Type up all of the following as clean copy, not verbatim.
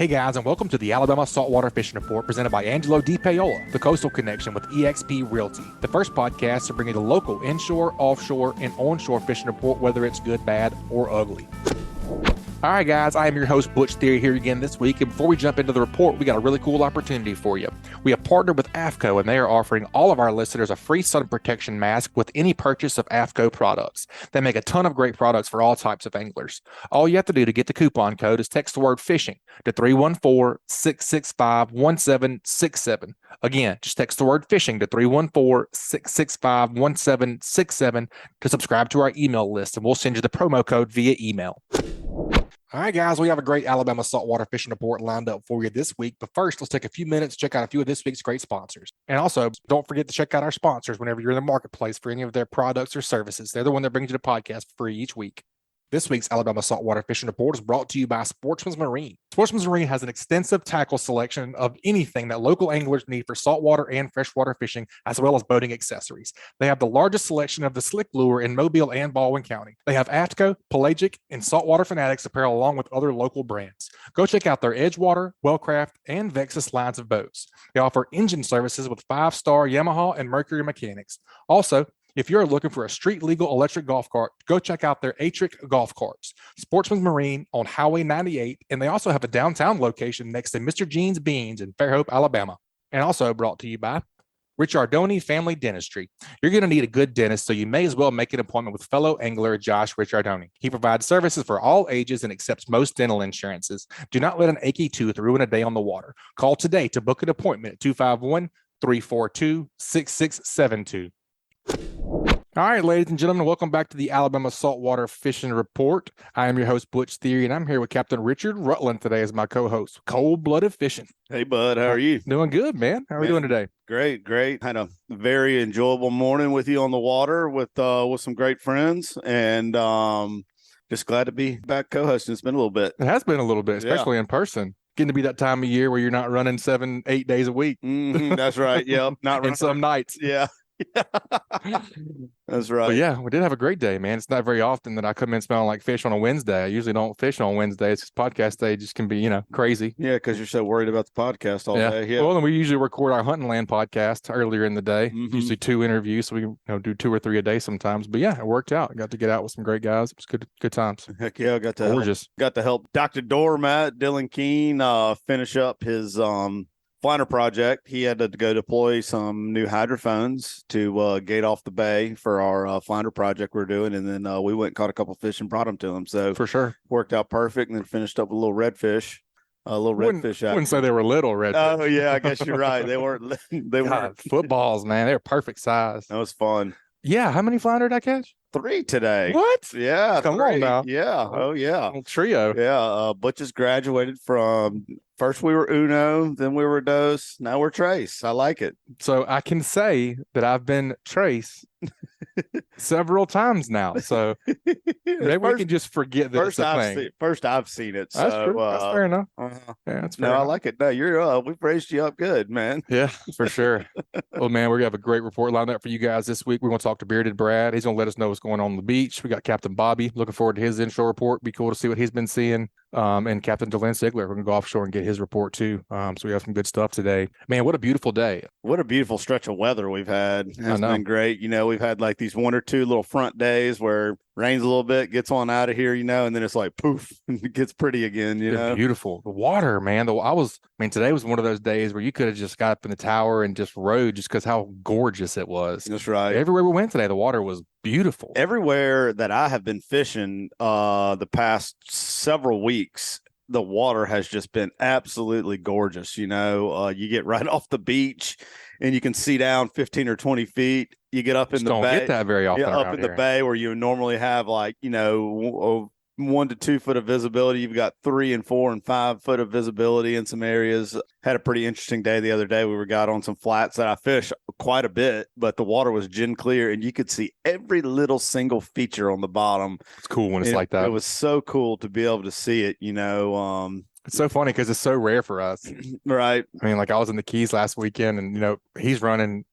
Hey guys, and welcome to the Alabama Saltwater Fishing Report presented by Angelo Di Paola, the Coastal Connection with eXp Realty. The first podcast to bring you the local inshore, offshore, and onshore fishing report, whether it's good, bad, or ugly. All right, guys, I am your host, Butch here again this week. And before we jump into the report, we got a really cool opportunity for you. We have partnered with AFCO, and they are offering all of our listeners a free sun protection mask with any purchase of AFCO products. They make a ton of great products for all types of anglers. All you have to do to get the coupon code is text the word fishing to 314-665-1767. Again, just text the word fishing to 314-665-1767 to subscribe to our email list, and we'll send you the promo code via email. All right, guys, we have a great Alabama saltwater fishing report lined up for you this week. But first, let's take a few minutes to check out a few of this week's great sponsors. And also, don't forget to check out our sponsors whenever you're in the marketplace for any of their products or services. They're the one that brings you the podcast free each week. This week's Alabama Saltwater Fishing Report is brought to you by Sportsman's Marine. Sportsman's Marine has an extensive tackle selection of anything that local anglers need for saltwater and freshwater fishing, as well as boating accessories. They have the largest selection of the slick lure in Mobile and Baldwin County. They have AFCO, Pelagic, and Saltwater Fanatics apparel along with other local brands. Go check out their Edgewater, Wellcraft, and Vexus lines of boats. They offer engine services with 5-star Yamaha and Mercury mechanics. Also, if you're looking for a street legal electric golf cart, go check out their Atric golf carts. Sportsman's Marine on Highway 98, and they also have a downtown location next to Mr. Jean's Beans in Fairhope, Alabama. And also brought to you by Richardoni Family Dentistry. You're going to need a good dentist, so you may as well make an appointment with fellow angler Josh Richardoni. He provides services for all ages and accepts most dental insurances. Do not let an achy tooth ruin a day on the water. Call today to book an appointment at 251-342-6672. All right, ladies and gentlemen, welcome back to the Alabama Saltwater Fishing Report. I am your host, Butch Theory, and I'm here with Captain Richard Rutland today as my co-host. Cold-blooded fishing. Hey, bud. How are you? Doing good, man. How are we doing today? Great. Had a very enjoyable morning with you on the water with some great friends, and just glad to be back co-hosting. It's been a little bit. It has been a little bit, especially in person. Getting to be that time of year where you're not running 7-8 days a week. That's right. Yep. Not running. And some nights. Yeah. That's right. But yeah, we did have a great day, man. It's not very often that I come in smelling like fish on a Wednesday. I usually don't fish on Wednesdays. This podcast day just can be, crazy. Yeah, because you're so worried about the podcast all day. Yeah. Well, and we usually record our Hunting Land podcast earlier in the day. Usually 2 interviews, so we do 2 or 3 a day sometimes. But yeah, it worked out. I got to get out with some great guys. It was good times. Heck yeah, I got to help Dr. Doormat Dylan Keene finish up his Flounder project. He had to go deploy some new hydrophones to gate off the bay for our flounder project we're doing, and then we went and caught a couple fish and brought them to him. So for sure, worked out perfect, and then finished up with a little redfish. I wouldn't say they were little redfish. Oh yeah, I guess you're right. They weren't. They were footballs, man. They're perfect size. That was fun. Yeah, how many flounder did I catch? 3 today. What? Yeah, come 3. on now. Yeah. Oh yeah. Little trio. Yeah. Butch has graduated from. First we were Uno, then we were Dos, now we're Trace. I like it. So I can say that I've been Trace several times now. So maybe we can just forget that it's a thing. First I've seen it. That's so, true. That's fair enough. Yeah, that's fair enough. I like it. No, you're we've raised you up good, man. Yeah, for sure. Well, man, we're gonna have a great report lined up for you guys this week. We're gonna talk to Bearded Brad. He's gonna let us know what's going on the beach. We got Captain Bobby. Looking forward to his inshore report. Be cool to see what he's been seeing. And Captain Delynn Sigler. We're gonna go offshore and get his report too. So we have some good stuff today. Man, what a beautiful day. What a beautiful stretch of weather we've had. It's been great. We've had like these 1 or 2 little front days where rains a little bit, gets on out of here, and then it's like poof, and it gets pretty again, It's beautiful. The water, man. Today was one of those days where you could have just got up in the tower and just rode just because how gorgeous it was. That's right. Everywhere we went today, the water was beautiful. Everywhere that I have been fishing the past several weeks, the water has just been absolutely gorgeous. You get right off the beach and you can see down 15 or 20 feet. You get up in the bay. Don't get that very often. Up in the bay where you normally have 1 to 2 foot of visibility. You've got 3 and 4 and 5 foot of visibility in some areas. Had a pretty interesting day the other day. We got on some flats that I fish quite a bit, but the water was gin clear and you could see every little single feature on the bottom. It's cool when it's like that. It was so cool to be able to see it, It's so funny because it's so rare for us. Right. I mean, I was in the Keys last weekend and, he's running,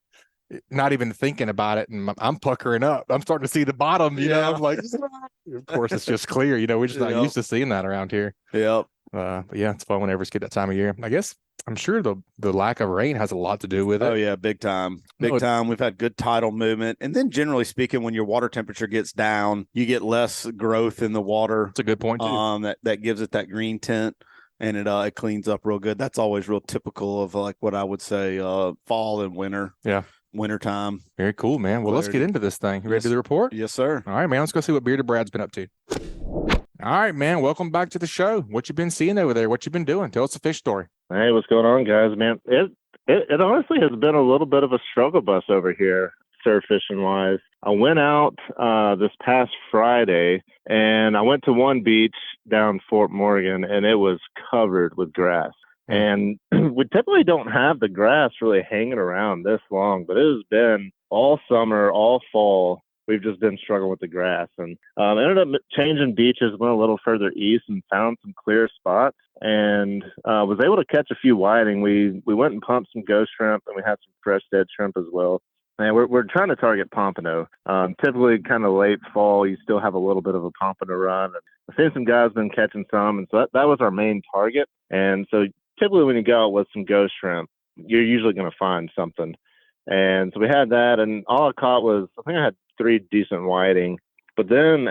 not even thinking about it. And I'm puckering up. I'm starting to see the bottom, I'm like, of course, it's just clear. We're just not used to seeing that around here. Yep. But yeah, it's fun whenever it's get that time of year. I guess I'm sure the lack of rain has a lot to do with it. Oh yeah, big time. Big time. We've had good tidal movement. And then generally speaking, when your water temperature gets down, you get less growth in the water. That's a good point too. That gives it that green tint, and it cleans up real good. That's always real typical of like what I would say fall and winter. Yeah. Wintertime. Very cool, man. Well, let's get into this thing. You ready to do the report? Yes, sir. All right, man. Let's go see what Bearded Brad's been up to. All right, man. Welcome back to the show. What you been seeing over there? What you been doing? Tell us a fish story. Hey, what's going on, guys? Man, it honestly has been a little bit of a struggle bus over here, surf fishing wise. I went out this past Friday, and I went to one beach down Fort Morgan, and it was covered with grass. And we typically don't have the grass really hanging around this long, but it has been all summer, all fall. We've just been struggling with the grass, and ended up changing beaches, went a little further east and found some clear spots, and was able to catch a few whiting. We went and pumped some ghost shrimp, and we had some fresh dead shrimp as well. And we're trying to target pompano. Typically, kind of late fall, you still have a little bit of a pompano run. And I've seen some guys been catching some, and so that was our main target. And so typically, when you go out with some ghost shrimp, you're usually going to find something. And so we had that, and all I caught was, I think I had 3 decent whiting. But then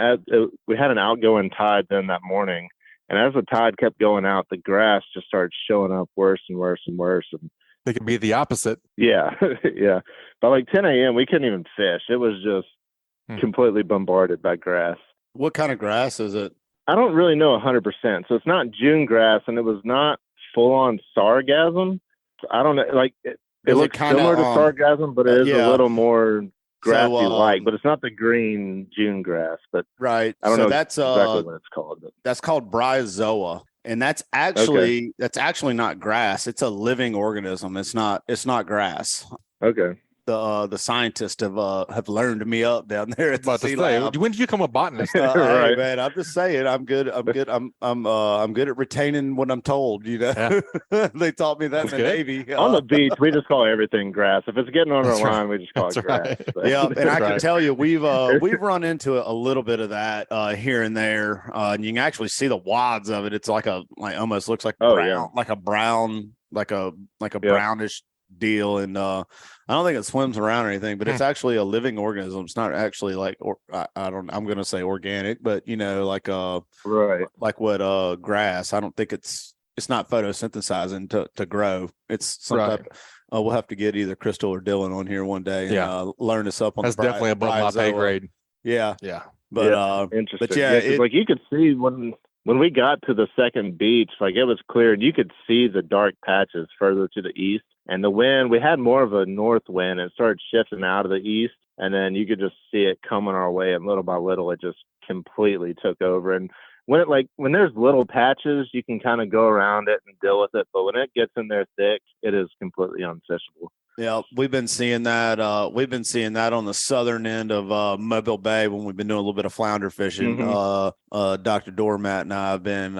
we had an outgoing tide then that morning, and as the tide kept going out, the grass just started showing up worse and worse and worse. And they could be the opposite. Yeah, yeah. By like 10 a.m., we couldn't even fish. It was just completely bombarded by grass. What kind of grass is it? I don't really know 100%. So it's not June grass, and it was not full-on sargassum. I don't know, like it looks similar to sargassum, but it is a little more grassy-like. But it's not the green June grass. But right, I don't know that's exactly what it's called. But that's called bryozoa, and that's actually not grass. It's a living organism. It's not grass. Okay. The scientists have learned me up down there at the sea lab. When did you become a botanist? Right. Hey, man, I'm just saying, I'm good. I'm good at retaining what I'm told. You know, yeah. They taught me that in the Navy. On the beach, we just call everything grass. If it's getting on our line, we just call it grass. Right. But. Yeah, and I can tell you, we've run into a little bit of that here and there, and you can actually see the wads of it. It's almost looks like brown, like a brownish deal, and I don't think it swims around or anything, but it's actually a living organism. It's not actually I'm going to say organic, but like what grass. I don't think it's not photosynthesizing to grow. It's some type. We'll have to get either Crystal or Dylan on here one day and learn us up on. That's definitely above my pay grade. Yeah, but interesting. But yeah, like you could see when we got to the second beach, like it was clear, and you could see the dark patches further to the east. And the wind, we had more of a north wind, and it started shifting out of the east. And then you could just see it coming our way, and little by little, it just completely took over. And when there's little patches, you can kind of go around it and deal with it. But when it gets in there thick, it is completely unfishable. Yeah, we've been seeing that. We've been seeing that on the southern end of Mobile Bay when we've been doing a little bit of flounder fishing. Dr. Doormat and I have been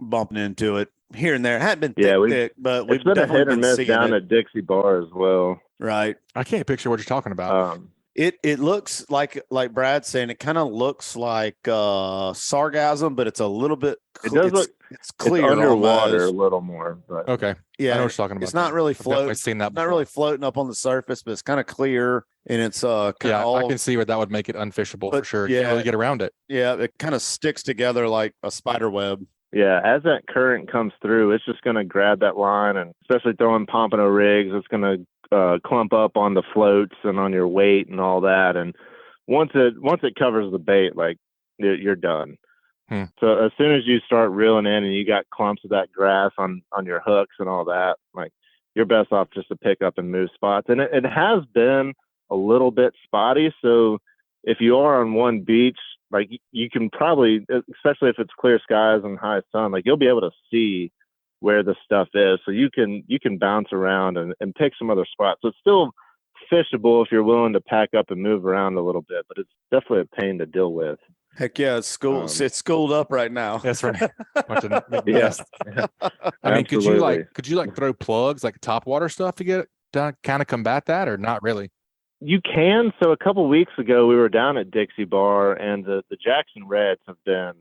bumping into it here and there. It hadn't been thick, but we've been a hit or miss down at Dixie Bar as well. Right. I can't picture what you're talking about. It looks like Brad's saying, it kind of looks like sargassum, but it's a little bit. It does look. It's clear, it's underwater almost. a little more. But okay. Yeah, I know what you're talking about. It's not really floating. Seen that before. Not really floating up on the surface, but it's kind of clear, and it's I can see where that would make it unfishable for sure. You can't really get around it. Yeah, it kind of sticks together like a spider web. Yeah, as that current comes through, it's just going to grab that line, and especially throwing pompano rigs, it's going to clump up on the floats and on your weight and all that. And once it covers the bait, like you're done. So as soon as you start reeling in and you got clumps of that grass on your hooks and all that, like you're best off just to pick up and move spots. And it has been a little bit spotty. So if you are on one beach, like you can probably, especially if it's clear skies and high sun, like you'll be able to see where the stuff is. So you can bounce around and pick some other spots. So it's still fishable if you're willing to pack up and move around a little bit, but it's definitely a pain to deal with. Heck yeah, it's schooled up right now. That's right. Yeah. I mean, could you throw plugs like top water stuff to get to kind of combat that, or not really? You can. So a couple weeks ago, we were down at Dixie Bar, and the Jackson Reds have been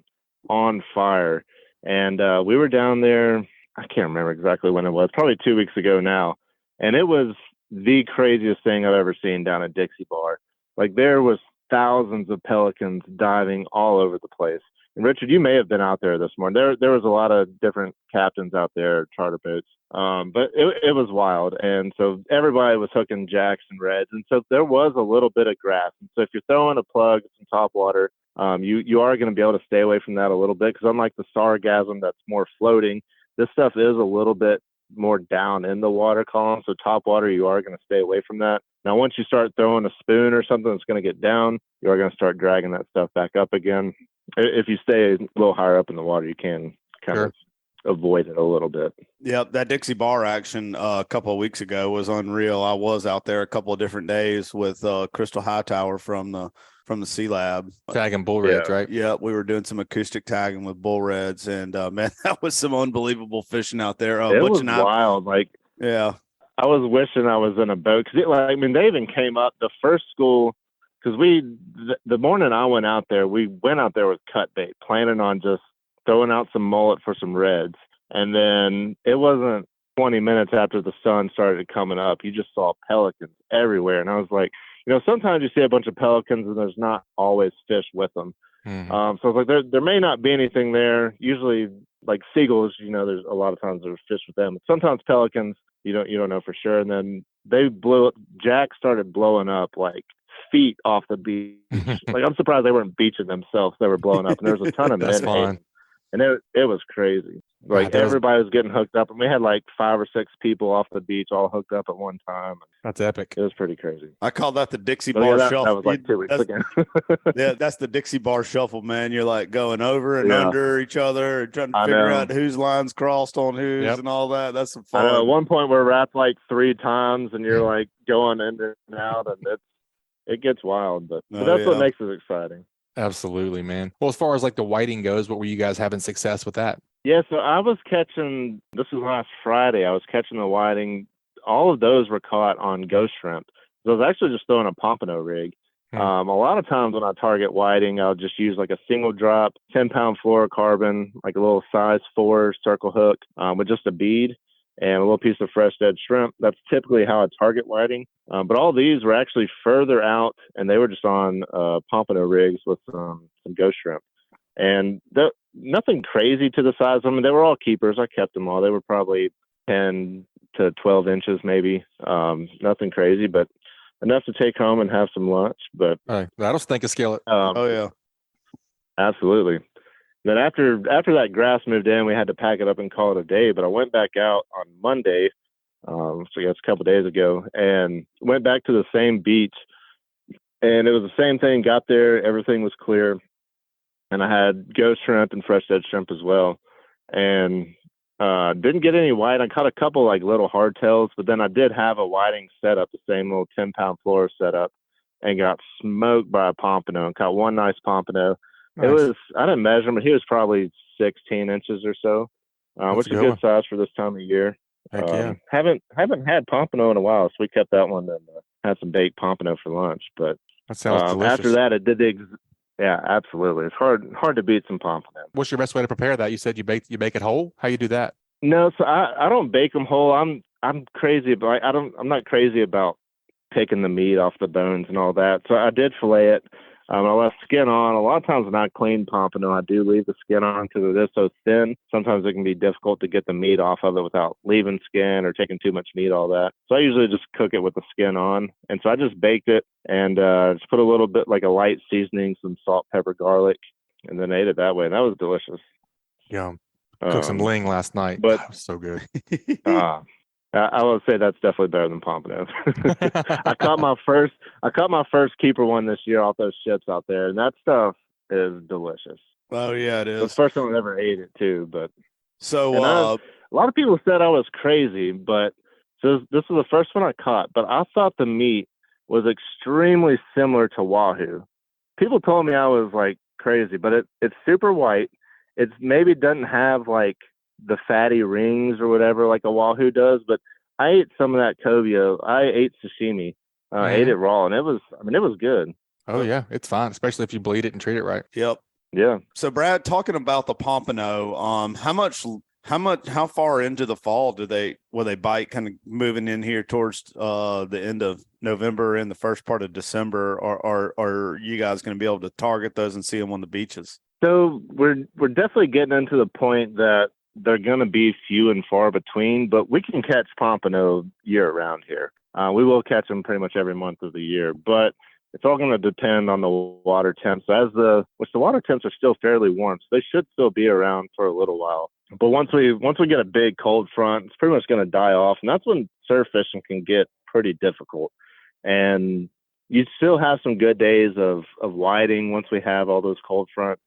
on fire. And we were down there, I can't remember exactly when it was, probably 2 weeks ago now. And it was the craziest thing I've ever seen down at Dixie Bar. Like, there was thousands of pelicans diving all over the place. And Richard, you may have been out there this morning. There was a lot of different captains out there, charter boats. But it was wild. And so everybody was hooking jacks and reds. And so there was a little bit of grass. And so if you're throwing a plug, some top water, you are going to be able to stay away from that a little bit, because unlike the sargassum that's more floating, this stuff is a little bit more down in the water column. So top water, you are going to stay away from that. Now, once you start throwing a spoon or something that's going to get down, you are going to start dragging that stuff back up again. If you stay a little higher up in the water, you can kind of avoid it a little bit. Yep, that Dixie Bar action a couple of weeks ago was unreal. I was out there a couple of different days with Crystal Hightower from the Sea Lab, tagging bull reds, right? Yeah, we were doing some acoustic tagging with bull reds, and man, that was some unbelievable fishing out there. It was wild. Like, yeah, I was wishing I was in a boat, because they even came up the first school. Because the morning I went out there, we went out there with cut bait, planning on just throwing out some mullet for some reds. And then it wasn't 20 minutes after the sun started coming up, you just saw pelicans everywhere. And I was like, sometimes you see a bunch of pelicans and there's not always fish with them. Mm-hmm. So I was like, there may not be anything there. Usually, like seagulls, there's a lot of times there's fish with them. Sometimes pelicans, you don't know for sure. And then Jack started blowing up like feet off the beach. Like, I'm surprised they weren't beaching themselves. They were blowing up, and there was a ton of men. And it was crazy. Like, everybody was getting hooked up, and we had like 5 or 6 people off the beach all hooked up at one time. That's epic. It was pretty crazy. I call that the Dixie Bar Shuffle. That was like 2 weeks ago. Yeah, that's the Dixie Bar Shuffle, man. You're like going over and under each other and trying to figure out whose lines crossed on whose and all that. That's some fun. I know. At one point, we're wrapped like 3 times, and you're like going in and out, and it gets wild. But that's what makes it exciting. Absolutely, man. Well, as far as like the whiting goes, what were you guys having success with that? Yeah, so I was catching, this was last Friday, I was catching the whiting. All of those were caught on ghost shrimp. So I was actually just throwing a pompano rig. A lot of times when I target whiting, I'll just use like a single drop, 10-pound fluorocarbon, like a little size 4 circle hook with just a bead and a little piece of fresh dead shrimp. That's typically how I target whiting. But all these were actually further out, and they were just on pompano rigs with some ghost shrimp. And nothing crazy to the size. I mean, they were all keepers. I kept them all. They were probably 10 to 12 inches maybe. Nothing crazy, but enough to take home and have some lunch. But that'll stink a skillet. Oh, yeah. Absolutely. Then after that grass moved in, we had to pack it up and call it a day. But I went back out on Monday, so I guess a couple of days ago, and went back to the same beach. And it was the same thing. Got there, everything was clear. And I had ghost shrimp and fresh dead shrimp as well. And didn't get any white. I caught a couple like little hardtails, but then I did have a whiting setup, the same little 10-pound fluoro setup, and got smoked by a pompano and caught one nice pompano. Nice. It was, I didn't measure him, but he was probably 16 inches or so, which is a good size for this time of year. Heck yeah. Haven't had pompano in a while, so we kept that one and had some baked pompano for lunch. But that sounds delicious. After that, it did yeah, absolutely. It's hard to beat some pompano. What's your best way to prepare that? You said you bake it whole. How you do that? No, so I don't bake them whole. I'm crazy, but I'm not crazy about picking the meat off the bones and all that. So I did fillet it. I left skin on. A lot of times when I clean pompano, I do leave the skin on because it is so thin. Sometimes it can be difficult to get the meat off of it without leaving skin or taking too much meat, all that. So I usually just cook it with the skin on. And so I just baked it and just put a little bit like a light seasoning, some salt, pepper, garlic, and then ate it that way. And that was delicious. Yum. Cooked some ling last night. But that was so good. I would say that's definitely better than pompano. I caught my first keeper one this year off those ships out there, and that stuff is delicious. Oh yeah, it is. It's the first time I ever ate it too. But so a lot of people said I was crazy, but so this was the first one I caught. But I thought the meat was extremely similar to wahoo. People told me I was like crazy, but it's super white. It's maybe doesn't have like the fatty rings or whatever like a wahoo does, but I ate some of that cobia. I ate sashimi. I ate it raw, and it was good. Oh yeah, it's fine, especially if you bleed it and treat it right. Yep. Yeah. So Brad, talking about the pompano, how far into the fall will they bite, kind of moving in here towards the end of November and the first part of December, or are you guys going to be able to target those and see them on the beaches? So we're definitely getting into the point that they're going to be few and far between, but we can catch pompano year round here. We will catch them pretty much every month of the year, but it's all going to depend on the water temps. The water temps are still fairly warm, so they should still be around for a little while. But once we get a big cold front, it's pretty much going to die off, and that's when surf fishing can get pretty difficult. And you still have some good days of whiting once we have all those cold fronts.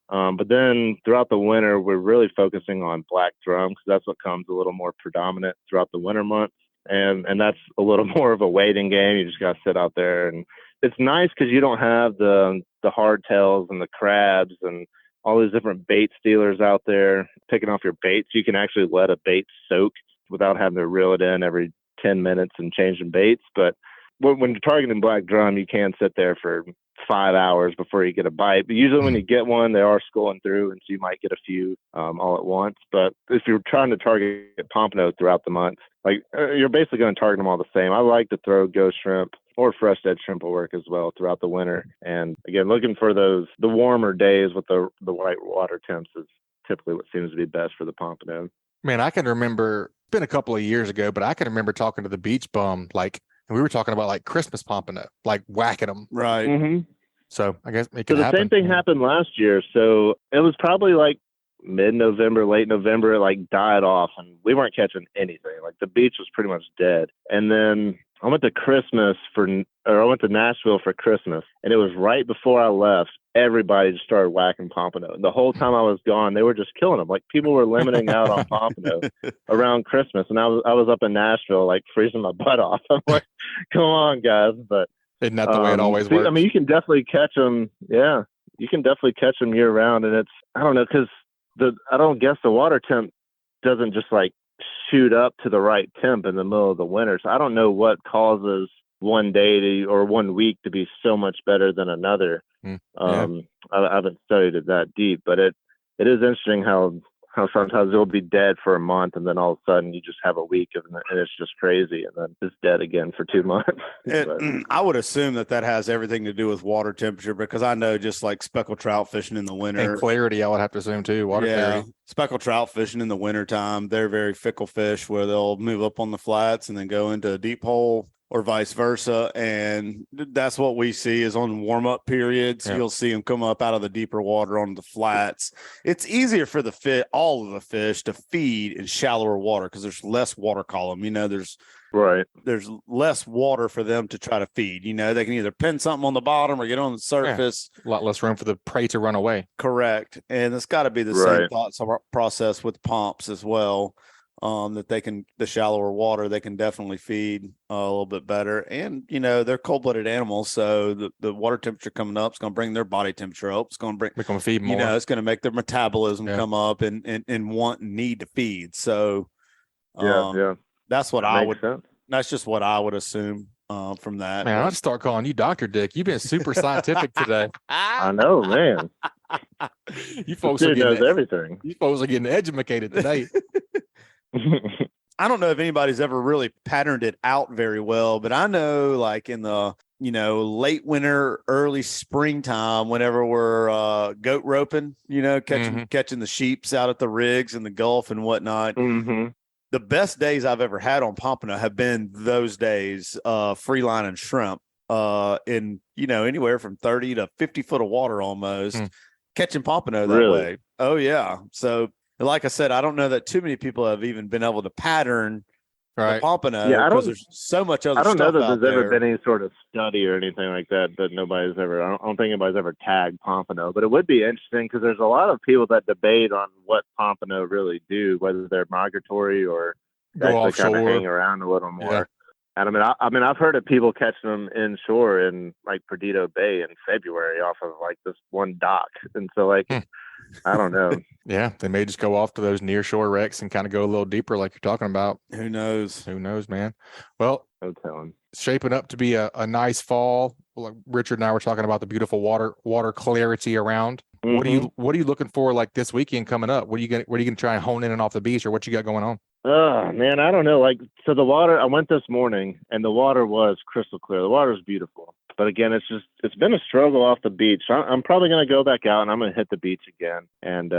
But then throughout the winter, we're really focusing on black drum because that's what comes a little more predominant throughout the winter months. And that's a little more of a waiting game. You just got to sit out there. And it's nice because you don't have the hardtails and the crabs and all these different bait stealers out there picking off your baits. You can actually let a bait soak without having to reel it in every 10 minutes and changing baits. But when you're targeting black drum, you can sit there for 5 hours before you get a bite. But usually when you get one, they are schooling through, and so you might get a few all at once. But if you're trying to target pompano throughout the month, you're basically going to target them all the same. I like to throw ghost shrimp or fresh dead shrimp will work as well throughout the winter. And again, looking for the warmer days with the white water temps is typically what seems to be best for the pompano. Man, I can remember, it's been a couple of years ago, but I can remember talking to the beach bum, and we were talking about like Christmas pompano, like Whackin'em. Right. Mm-hmm. So I guess it could happen. The same thing happened last year. So it was probably like mid-November, late November, it died off and we weren't catching anything. The beach was pretty much dead. And then I went to Nashville for Christmas, and it was right before I left. Everybody just started whacking pompano. And the whole time I was gone, they were just killing them. People were limiting out on pompano around Christmas. And I was up in Nashville, freezing my butt off. I'm like, come on, guys. But isn't that the way it always works? I mean, you can definitely catch them. Yeah, you can definitely catch them year round. And I don't know, because I don't guess the water temp doesn't just shoot up to the right temp in the middle of the winter. So I don't know what causes one day or 1 week to be so much better than another. Yeah. I haven't studied it that deep, but it is interesting how sometimes it'll be dead for a month and then all of a sudden you just have a week and it's just crazy and then it's dead again for 2 months. I would assume that has everything to do with water temperature, because I know just like speckled trout fishing in the winter and clarity, I would have to assume too. Clarity. Speckled trout fishing in the wintertime, they're very fickle fish where they'll move up on the flats and then go into a deep hole, or vice versa. And that's what we see is on warm-up periods. Yeah. You'll see them come up out of the deeper water onto the flats. It's easier for all of the fish to feed in shallower water because there's less water column. There's less water for them to try to feed. They can either pin something on the bottom or get on the surface. Yeah. A lot less room for the prey to run away. Correct. And it's got to be the same thought process with pomps as well. That the shallower water, they can definitely feed a little bit better. And, they're cold-blooded animals. So the water temperature coming up is going to bring their body temperature up. It's going to make them feed more. It's going to make their metabolism come up and want and need to feed. So that's what that's just what I would assume from that. Man, I'll start calling you Dr. Dick. You've been super scientific today. I know, man. You folks knows everything. You folks are getting educated today. I don't know if anybody's ever really patterned it out very well, but I know in the, late winter, early springtime, whenever we're goat roping, catching the sheeps out at the rigs in the Gulf and whatnot. Mm-hmm. The best days I've ever had on pompano have been those days, free line and shrimp, in, anywhere from 30 to 50 foot of water almost, catching pompano that way. Oh yeah. So, like I said, I don't know that too many people have even been able to pattern the pompano because there's so much other stuff. I don't know that there's ever been any sort of study or anything like that nobody's ever. I don't think anybody's ever tagged pompano, but it would be interesting because there's a lot of people that debate on what pompano really do, whether they're migratory or actually kind of hang around a little more. Yeah. And I mean, I've heard of people catching them inshore in Perdido Bay in February off of this one dock, and so I don't know. Yeah, they may just go off to those near shore wrecks and kind of go a little deeper like you're talking about. Who knows? Who knows, man? Well, no telling. It's shaping up to be a nice fall. Richard and I were talking about the beautiful water clarity around. What are you looking for like this weekend coming up? What are you gonna try and hone in and off the beach, or what you got going on? Oh man, I don't know. Like, so the water, I went this morning and the water was crystal clear. The water is beautiful. But again, it's been a struggle off the beach. So I'm probably going to go back out and I'm going to hit the beach again and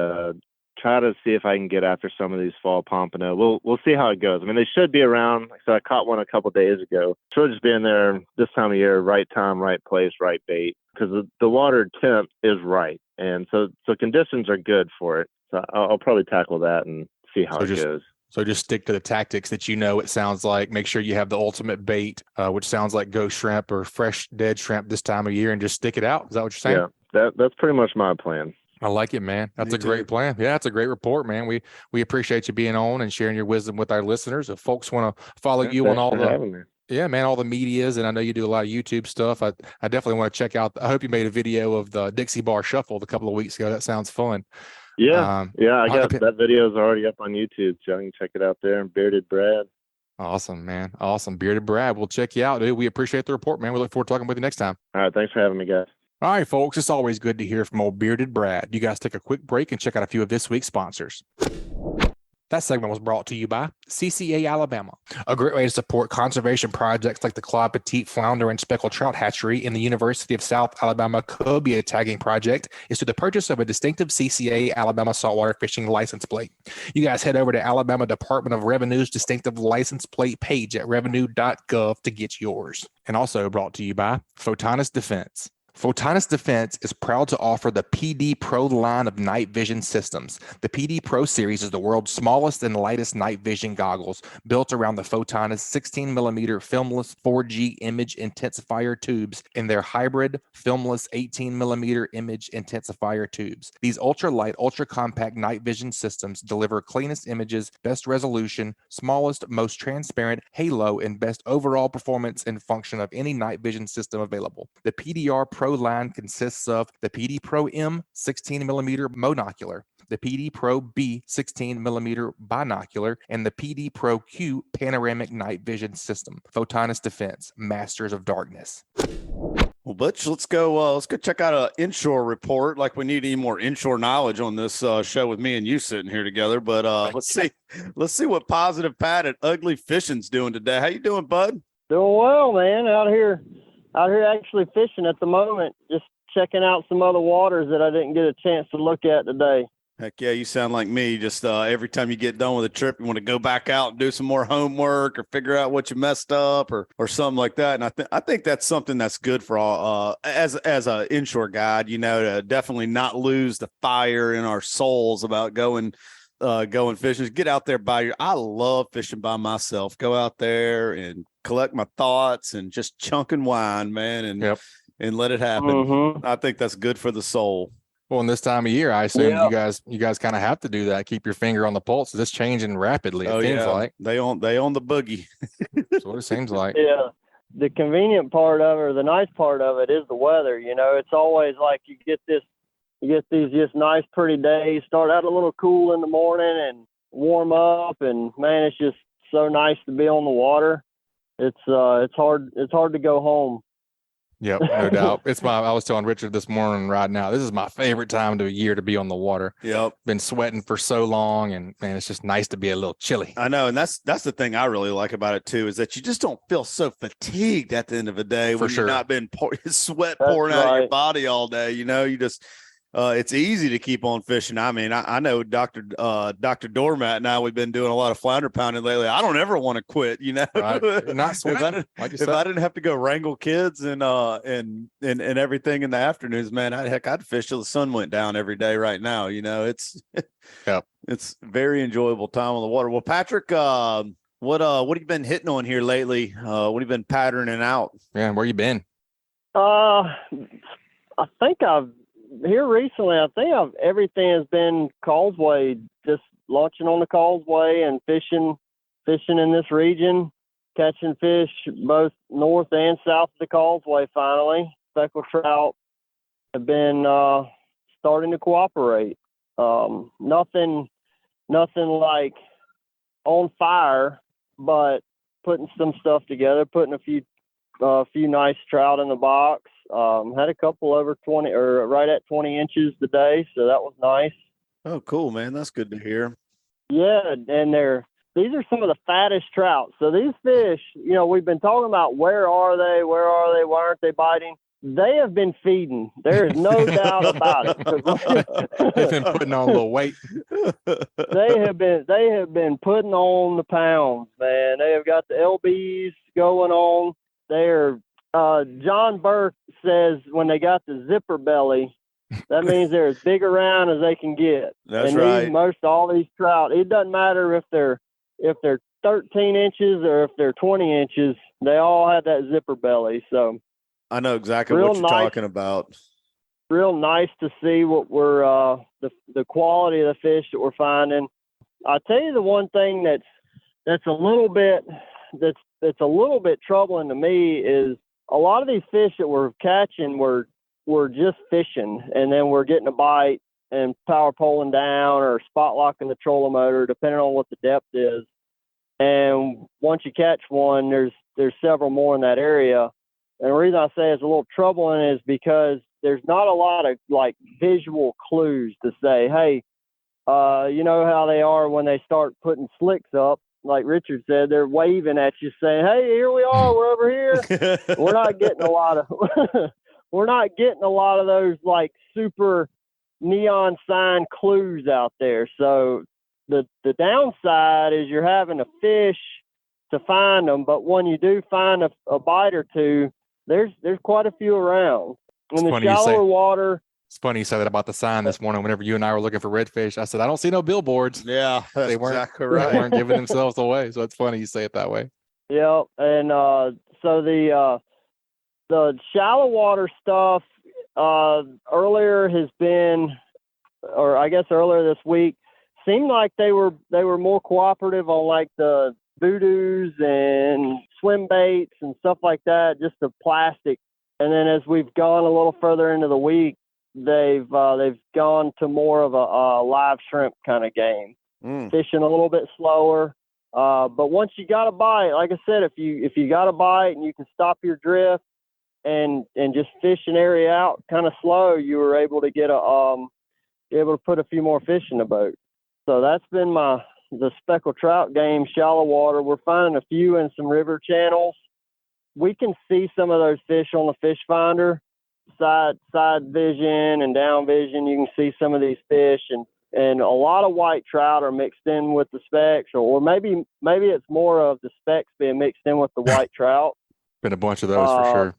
try to see if I can get after some of these fall pompano. We'll see how it goes. I mean, they should be around. So I caught one a couple of days ago. Should just be in there this time of year, right time, right place, right bait, because the water temp is right. And so conditions are good for it. So I'll probably tackle that and see how it goes. So just stick to the tactics that it sounds like. Make sure you have the ultimate bait, which sounds like ghost shrimp or fresh dead shrimp this time of year, and just stick it out. Is that what you're saying? Yeah, that's pretty much my plan. I like it, man. That's a great plan. Yeah, it's a great report, man. We appreciate you being on and sharing your wisdom with our listeners. If folks want to follow you on all all the medias, and I know you do a lot of YouTube stuff. I definitely want to check out. I hope you made a video of the Dixie Bar Shuffle a couple of weeks ago. That sounds fun. Yeah. I got that video is already up on YouTube, so you can check it out there. Bearded Brad. Awesome, man. Awesome. Bearded Brad. We'll check you out, dude. We appreciate the report, man. We look forward to talking with you next time. All right. Thanks for having me, guys. All right, folks. It's always good to hear from old Bearded Brad. You guys take a quick break and check out a few of this week's sponsors. That segment was brought to you by CCA Alabama, a great way to support conservation projects like the Claude Petite Flounder and Speckled Trout Hatchery in the University of South Alabama Cobia Tagging Project is through the purchase of a distinctive CCA Alabama saltwater fishing license plate. You guys head over to Alabama Department of Revenue's distinctive license plate page at revenue.gov to get yours. And also brought to you by Photonus Defense. Photonus Defense is proud to offer the PD Pro line of night vision systems. The PD Pro series is the world's smallest and lightest night vision goggles built around the Photonus 16mm filmless 4G image intensifier tubes in their hybrid filmless 18mm image intensifier tubes. These ultra-light, ultra-compact night vision systems deliver cleanest images, best resolution, smallest, most transparent halo, and best overall performance and function of any night vision system available. The PDR Pro line consists of the PD Pro M 16mm monocular, the PD Pro B 16mm binocular, and the PD Pro Q panoramic night vision system. Photonus Defense, masters of darkness. Well, Butch, let's go check out an inshore report. Like we need any more inshore knowledge on this show with me and you sitting here together. But let's see what Positive Pat at Ugly Fishing's doing today. How you doing, bud? Doing well, man. Out here actually fishing at the moment, just checking out some other waters that I didn't get a chance to look at today. Heck yeah, you sound like me. Just every time you get done with a trip, you want to go back out and do some more homework or figure out what you messed up or something like that. And I think that's something that's good for all as a inshore guide, to definitely not lose the fire in our souls about going fishing. Get out there I love fishing by myself. Go out there and collect my thoughts and just chunk and wine, man, and let it happen. Mm-hmm. I think that's good for the soul. Well, in this time of year, I assume you guys kind of have to do that. Keep your finger on the pulse. It's changing rapidly. It seems like they own the boogie. That's what it seems like. Yeah. The convenient part of it, or the nice part of it, is the weather. It's always like you get these just nice, pretty days. Start out a little cool in the morning and warm up, and man, it's just so nice to be on the water. It's hard to go home. Yep, no doubt. I was telling Richard this morning riding out, this is my favorite time of the year to be on the water. Yep. Been sweating for so long, and man, it's just nice to be a little chilly. I know, and that's the thing I really like about it too, is that you just don't feel so fatigued at the end of the day when you've not been sweat pouring out of your body all day. You just it's easy to keep on fishing. I mean, I know Dr. Doormat and I, we've been doing a lot of flounder pounding lately. I don't ever want to quit, Right. Not sweating. If I didn't have to go wrangle kids and everything in the afternoons, man, I'd fish till the sun went down every day right now. It's it's very enjoyable time on the water. Well, Patrick, what have you been hitting on here lately? What have you been patterning out? Yeah, where you been? I think here recently, everything has been causeway, just launching on the causeway and fishing in this region, catching fish both north and south of the causeway. Finally, speckled trout have been starting to cooperate. Nothing like on fire, but putting some stuff together, putting a few nice trout in the box. Had a couple over 20 or right at 20 inches today, so that was nice. Oh, cool, man. That's good to hear. Yeah, and these are some of the fattest trout. So these fish, we've been talking about where are they, why aren't they biting? They have been feeding. There is no doubt about it. They've been putting on a little weight. They have been putting on the pounds, man. They have got the LBs going on. They're John Burke says when they got the zipper belly, that means they're as big around as they can get. That's and right. All these trout, it doesn't matter if they're 13 inches or if they're 20 inches, they all have that zipper belly. So I know exactly what you're talking about. Real nice to see what we're the quality of the fish that we're finding. I'll tell you the one thing that's a little bit troubling to me is a lot of these fish that we're catching we're just fishing, and then we're getting a bite and power poling down or spot locking the trolling motor, depending on what the depth is. And once you catch one, there's several more in that area. And the reason I say it's a little troubling is because there's not a lot of like visual clues to say, hey, you know how they are when they start putting slicks up. Like Richard said, they're waving at you saying, hey, here we are, we're over here. We're not getting a lot of those like super neon sign clues out there. So the downside is you're having to fish to find them, but when you do find a bite or two, there's quite a few around. In the shallower water. It's funny you said that about the sign this morning. Whenever you and I were looking for redfish, I said, I don't see no billboards. Yeah, they weren't, exactly right. They weren't giving themselves away. So it's funny you say it that way. Yeah. And so the shallow water stuff earlier has been, or I guess earlier this week, seemed like they were more cooperative on like the voodoos and swim baits and stuff like that, just the plastic. And then as we've gone a little further into the week, they've gone to more of a live shrimp kind of game, fishing a little bit slower. But once you got a bite, like I said, if you got a bite and you can stop your drift and just fish an area out kind of slow, you were able to get able to put a few more fish in the boat. So that's been the speckled trout game, shallow water. We're finding a few in some river channels. We can see some of those fish on the fish finder, side vision and down vision. You can see some of these fish, and a lot of white trout are mixed in with the specks, or maybe it's more of the specks being mixed in with the white trout. Been a bunch of those for sure.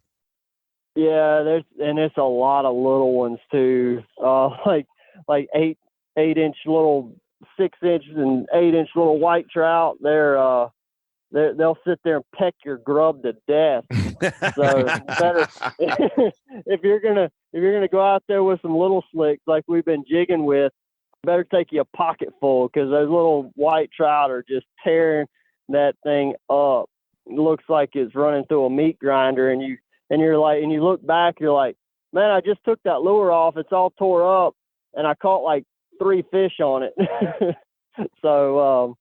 Yeah, it's a lot of little ones too. Like 8-inch little, 6-inch and 8-inch little white trout. They'll sit there and peck your grub to death. So better if you're gonna go out there with some little slicks like we've been jigging with, better take you a pocket full, because those little white trout are just tearing that thing up. It looks like it's running through a meat grinder, and you look back, you're like, man, I just took that lure off. It's all tore up, and I caught like 3 fish on it. So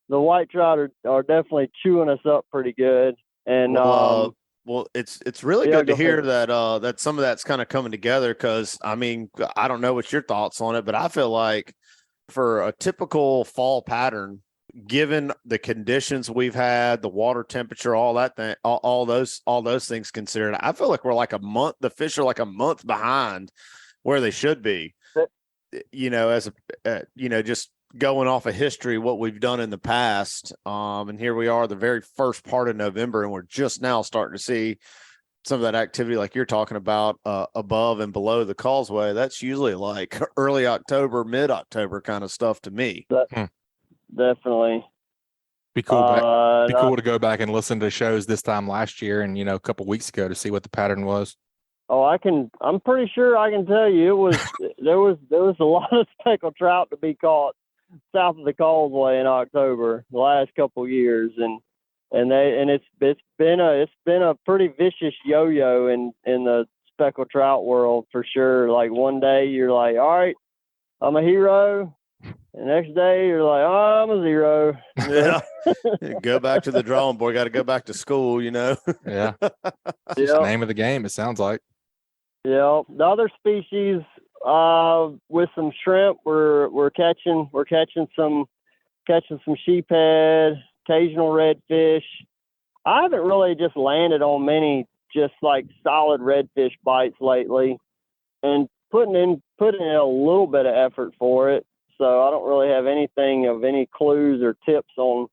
the white trout are definitely chewing us up pretty good. And well, it's really good to hear that some of that's kind of coming together, because I mean, I don't know what your thoughts on it, but I feel like for a typical fall pattern, given the conditions we've had, the water temperature, all that thing, all those things considered, I feel like we're like a month. The fish are like a month behind where they should be. Just going off of history, what we've done in the past. And here we are, the very first part of November, and we're just now starting to see some of that activity like you're talking about above and below the causeway. That's usually like early October, mid-October kind of stuff to me. Definitely. Be cool. Be cool to go back and listen to shows this time last year and, a couple weeks ago to see what the pattern was. Oh, I'm pretty sure I can tell you there was a lot of speckled trout to be caught south of the causeway in October the last couple years, and it's been a pretty vicious yo-yo in the speckled trout world for sure. Like one day you're like, all right, I'm a hero. The next day you're like, oh, I'm a zero. Yeah. Go back to the drawing board. Got to go back to school, Yeah. It's the name of the game, it sounds like. Yeah. The other species, with some shrimp, we're catching some sheephead, occasional redfish. I haven't really just landed on many just like solid redfish bites lately, and putting in a little bit of effort for it. So I don't really have anything of any clues or tips on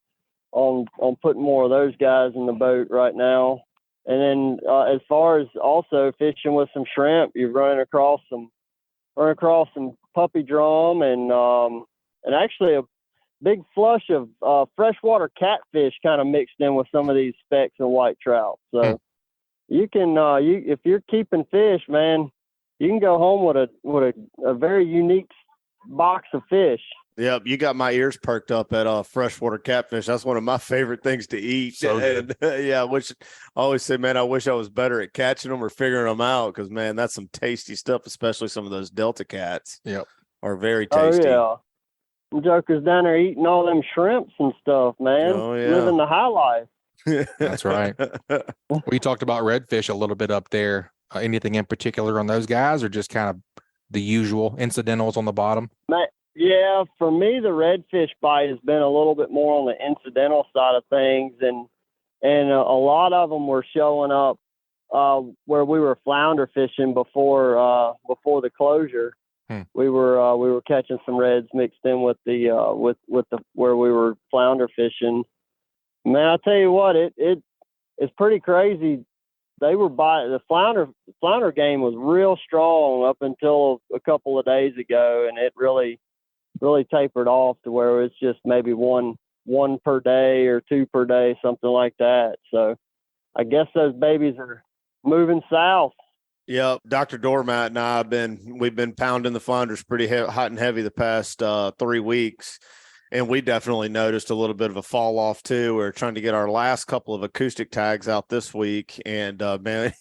putting more of those guys in the boat right now. And then as far as also fishing with some shrimp, you're running across some puppy drum and actually a big flush of freshwater catfish kind of mixed in with some of these specks and white trout. So you can if you're keeping fish, man, you can go home with a very unique box of fish. Yep, you got my ears perked up at freshwater catfish. That's one of my favorite things to eat. So good. And, yeah, I always say, man, I wish I was better at catching them or figuring them out, because, man, that's some tasty stuff, especially some of those Delta cats. Yep, are very tasty. Oh, yeah. Jokers down there eating all them shrimps and stuff, man. Oh, yeah. Living the high life. that's right. We talked about redfish a little bit up there. Anything in particular on those guys, or just kind of the usual incidentals on the bottom? Yeah, for me, the redfish bite has been a little bit more on the incidental side of things, and a lot of them were showing up where we were flounder fishing before the closure. We were catching some reds mixed in with the where we were flounder fishing. Man, I tell you what, it's pretty crazy. They were the flounder game was real strong up until a couple of days ago, and it really tapered off to where it's just maybe one per day or two per day, something like that. So I guess those babies are moving south. Yep, Dr. Dormat and I we've been pounding the flounders pretty hot and heavy the past 3 weeks, and we definitely noticed a little bit of a fall off too. We're trying to get our last couple of acoustic tags out this week, and man,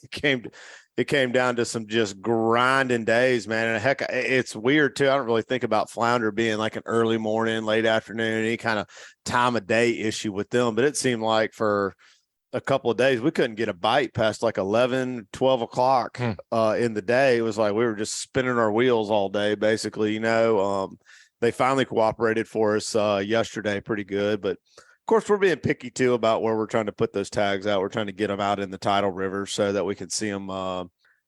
it came down to some just grinding days, man. And heck, it's weird too. I don't really think about flounder being like an early morning, late afternoon, any kind of time of day issue with them, but it seemed like for a couple of days we couldn't get a bite past like 11, 12 o'clock in the day. It was like we were just spinning our wheels all day, basically. They finally cooperated for us yesterday pretty good, but of course we're being picky too about where we're trying to put those tags out. We're trying to get them out in the tidal river so that we can see them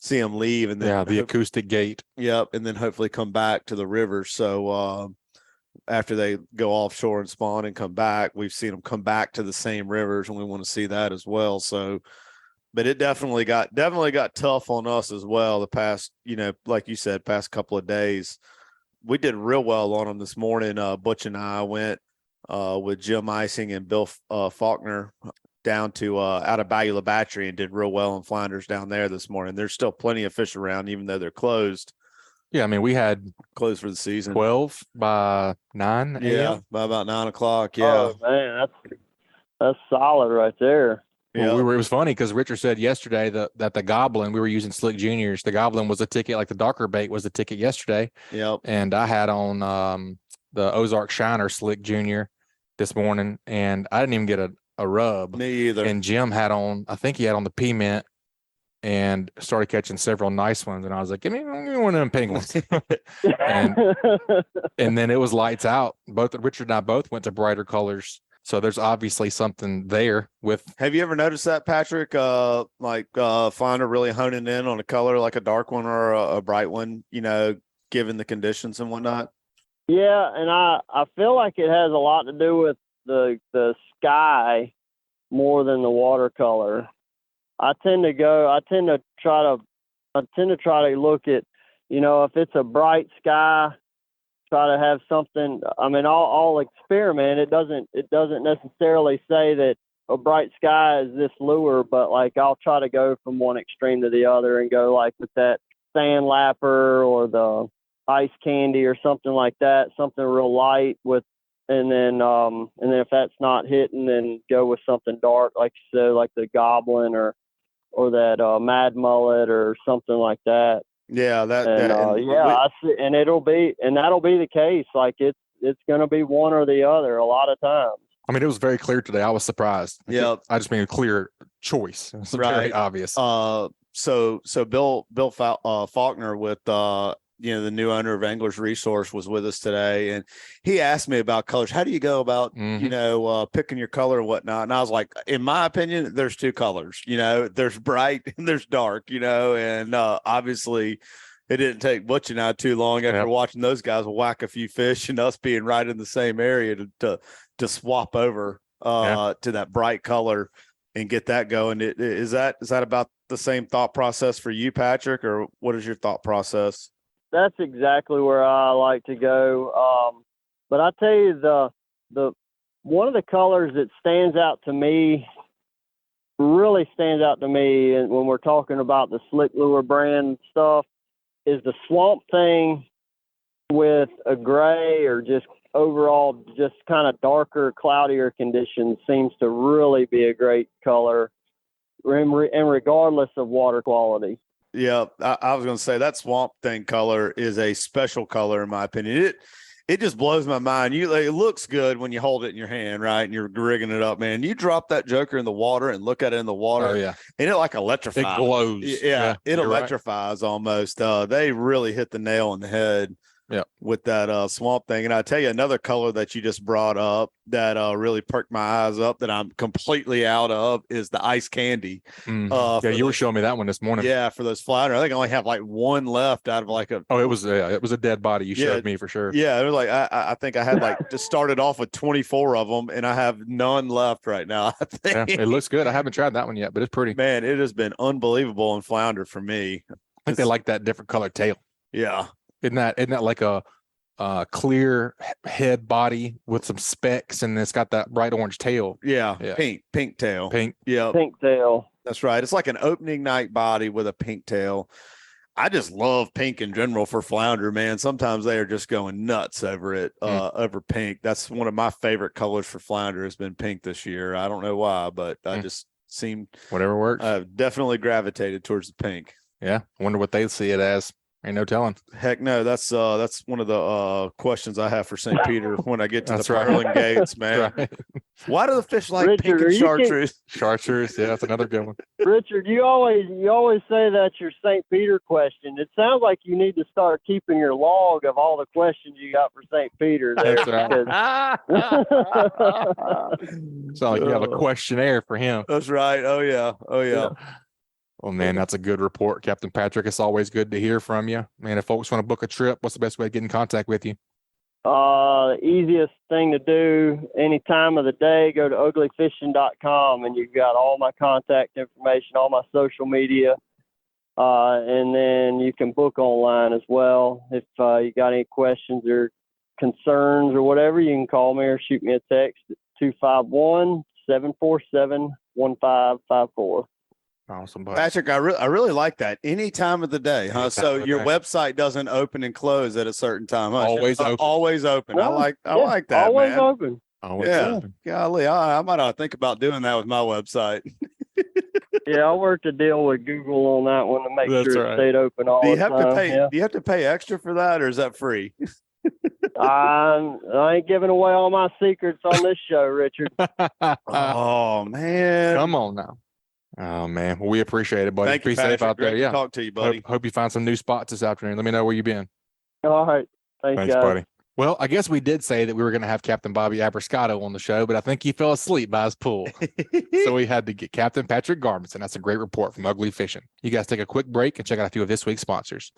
leave, and then the acoustic gate. Yep, and then hopefully come back to the river. So after they go offshore and spawn and come back, we've seen them come back to the same rivers, and we want to see that as well. So, but it definitely got tough on us as well the past, like you said, past couple of days. We did real well on them this morning. Butch and I went with Jim Icing and Bill Faulkner down to out of Bayou Battery and did real well on flounders down there this morning. There's still plenty of fish around, even though they're closed. Yeah, I mean, we had closed for the season 12 by 9 a.m. Yeah, by about 9 o'clock. Yeah. Oh man, that's solid right there. Well, it was funny because Richard said yesterday that the Goblin, we were using Slick Juniors. The Goblin was a ticket, like the darker bait was the ticket yesterday. Yep. And I had on the Ozark Shiner Slick Junior this morning, and I didn't even get a rub. Me either. And Jim had on, I think he had on the P-Mint, and started catching several nice ones. And I was like, give me one of them pink ones. and then it was lights out. Both Richard and I both went to brighter colors. So there's obviously something there with. Have you ever noticed that, Patrick? Flounder really honing in on a color like a dark one or a bright one, given the conditions and whatnot? Yeah, and I feel like it has a lot to do with the sky more than the watercolor. I tend to try to look at, if it's a bright sky, try to have something. I mean, I'll experiment. It doesn't necessarily say that a bright sky is this lure, but like I'll try to go from one extreme to the other and go like with that sand lapper or the ice candy or something like that, something real light with, and then if that's not hitting, then go with something dark, like you said, like the Goblin or that Mad Mullet or something like that. Yeah, I see, and that'll be the case. Like it's going to be one or the other a lot of times. I mean, it was very clear today. I was surprised. Yeah, I just mean a clear choice. It's very obvious. Faulkner with the new owner of Anglers Resource was with us today, and he asked me about colors. How do you go about picking your color and whatnot? And I was like, in my opinion, there's two colors. There's bright and there's dark. And obviously, it didn't take Butch and I too long after watching those guys whack a few fish and us being right in the same area to swap over to that bright color and get that going. Is that about the same thought process for you, Patrick, or what is your thought process? That's exactly where I like to go. But I tell you, the one of the colors that really stands out to me, and when we're talking about the slick lure brand stuff, is the Swamp Thing with a gray or just overall just kind of darker, cloudier conditions seems to really be a great color, and regardless of water quality. Yeah, I was going to say that Swamp Thing color is a special color in my opinion. It just blows my mind. It looks good when you hold it in your hand, right? And you're rigging it up, man. You drop that joker in the water and look at it in the water. Oh, yeah. And it like electrifies. It glows. Yeah, it electrifies almost. They really hit the nail on the head. Yeah, with that Swamp Thing. And I tell you another color that you just brought up that really perked my eyes up that I'm completely out of is the Ice Candy. You were showing me that one this morning. Yeah, for those flounder. I think I only have like one left out of like a. Oh, it was a dead body. You showed me for sure. Yeah, it was like I think I had like just started off with 24 of them, and I have none left right now. I think. Yeah, it looks good. I haven't tried that one yet, but it's pretty. Man, it has been unbelievable in flounder for me. I think they like that different colored tail. Yeah. Isn't that like a clear head body with some specks, and it's got that bright orange tail? Yeah. Pink tail. Pink. Yeah. Pink tail. That's right. It's like an opening night body with a pink tail. I just love pink in general for flounder, man. Sometimes they are just going nuts over it, over pink. That's one of my favorite colors for flounder has been pink this year. I don't know why, but I just seem whatever works. I've definitely gravitated towards the pink. Yeah. I wonder what they see it as. Ain't no telling. Heck no, that's one of the questions I have for St. Peter when I get to the pearling gates, man. Right. Why do the fish like Richard, pink and chartreuse? Chartreuse, yeah, that's another good one. Richard, you always say that's your St. Peter question. It sounds like you need to start keeping your log of all the questions you got for St. Peter. That's right. Sounds like you have a questionnaire for him. That's right. Oh yeah. Well, man, that's a good report, Captain Patrick. It's always good to hear from you. Man, if folks want to book a trip, what's the best way to get in contact with you? The easiest thing to do any time of the day, go to uglyfishing.com, and you've got all my contact information, all my social media, and then you can book online as well. If you got any questions or concerns or whatever, you can call me or shoot me a text at 251-747-1554. Awesome, Patrick. I really like that. Any time of the day, huh? So your website doesn't open and close at a certain time, huh? Always open. Always open. Well, I like that. Always man. open. Always open. Golly, I might think about doing that with my website. Yeah, I worked a deal with Google on that one to make sure it stayed open all the time. Do you have to pay extra for that, or is that free? I ain't giving away all my secrets on this show, Richard. Oh man, come on now. Oh man, well, we appreciate it, buddy. Thank you, Be safe out there. Yeah, talk to you, buddy. Hope you find some new spots this afternoon. Let me know where you've been. All right, thanks guys. Buddy. Well, I guess we did say that we were going to have Captain Bobby Abrascato on the show, but I think he fell asleep by his pool, so we had to get Captain Patric Garmeson. That's a great report from Ugly Fishing. You guys take a quick break and check out a few of this week's sponsors.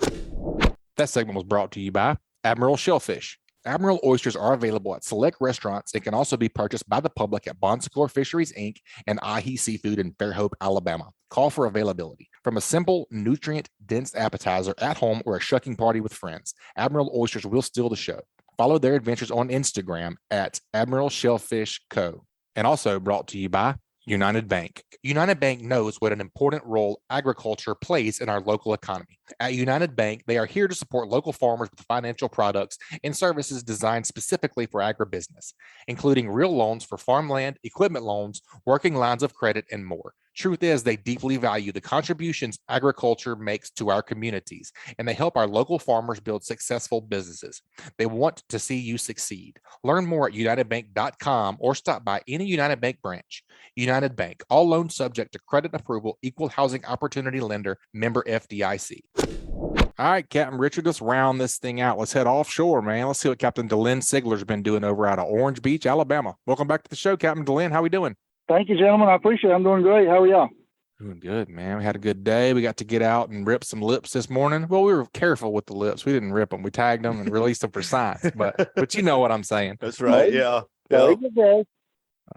That segment was brought to you by Admiral Shellfish. Admiral oysters are available at select restaurants and can also be purchased by the public at Bon Secours Fisheries, Inc. and Ahi Seafood in Fairhope, Alabama. Call for availability. From a simple, nutrient-dense appetizer at home or a shucking party with friends, Admiral oysters will steal the show. Follow their adventures on Instagram at Admiral Shellfish Co. And also brought to you by United Bank. United Bank knows what an important role agriculture plays in our local economy. At United Bank, they are here to support local farmers with financial products and services designed specifically for agribusiness, including real loans for farmland, equipment loans, working lines of credit, and more. Truth is, they deeply value the contributions agriculture makes to our communities, and they help our local farmers build successful businesses. They want to see you succeed. Learn more at unitedbank.com or stop by any United Bank branch. United Bank, all loans subject to credit approval, equal housing opportunity lender, member FDIC. All right, Captain Richard, let's round this thing out. Let's head offshore, man. Let's see what Captain Delynn Sigler's been doing over out of Orange Beach, Alabama. Welcome back to the show, Captain Delynn. How we doing? Thank you, gentlemen. I appreciate it. I'm doing great. How are y'all? Doing good, man. We had a good day. We got to get out and rip some lips this morning. Well, we were careful with the lips. We didn't rip them. We tagged them and released them for science. But you know what I'm saying. That's right. Yeah. There you go.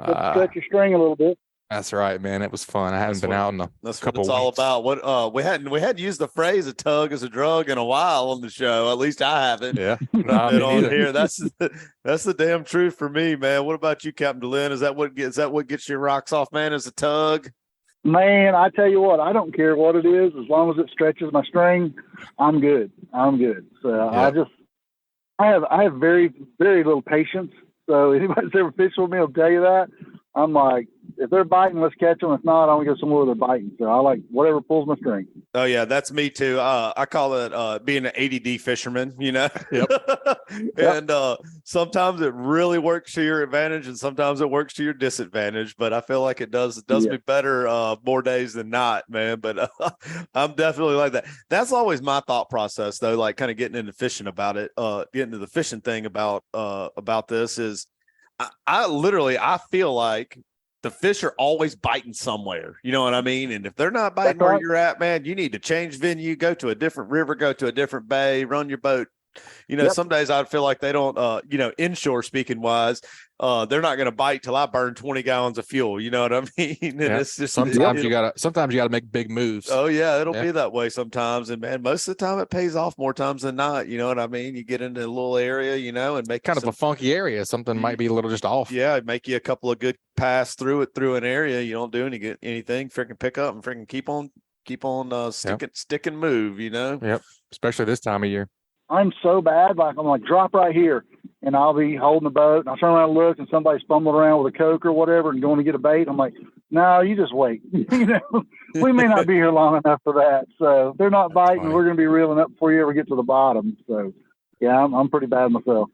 Stretch your string a little bit. That's right, man. It was fun. I haven't been out in a that's couple what it's all weeks. about. What we hadn't used the phrase "a tug as a drug" in a while on the show. At least I haven't. Yeah. Been on here. That's the damn truth for me, man. What about you, Captain Delynn? Is that what gets your rocks off, man? Is a tug? Man, I tell you what, I don't care what it is. As long as it stretches my string, I'm good. So Yeah. I have very, very little patience. So anybody's ever fished with me will tell you that. I'm like, if they're biting, let's catch them. If not, I want to go somewhere where they're biting. So I like whatever pulls my string. Oh yeah, that's me too. I call it being an ADD fisherman, you know. Yep. And sometimes it really works to your advantage, and sometimes it works to your disadvantage. But I feel like it does me better more days than not, man. But I'm definitely like that. That's always my thought process, though. Like kind of getting into fishing about it, getting to the fishing thing about this is, I feel like the fish are always biting somewhere. You know what I mean? And if they're not biting where you're at, man, you need to change venue, go to a different river, go to a different bay, run your boat. You know, some days I feel like they don't, inshore speaking wise, they're not going to bite till I burn 20 gallons of fuel. You know what I mean? And it's just sometimes you gotta make big moves. Oh yeah, it'll be that way sometimes. And man, most of the time it pays off more times than not. You know what I mean? You get into a little area, you know, and make kind of a funky area. Something might be a little just off. Yeah, make you a couple of good pass through an area. You don't do anything, freaking pick up and freaking keep on stick and move, you know? Yep. Especially this time of year. I'm so bad. Like I'm like, drop right here. And I'll be holding the boat and I'll turn around and look and somebody's fumbling around with a Coke or whatever and going to get a bait. I'm like, no, you just wait. You know, we may not be here long enough for that. So if they're not biting, we're going to be reeling up before you ever get to the bottom. So yeah, I'm pretty bad myself.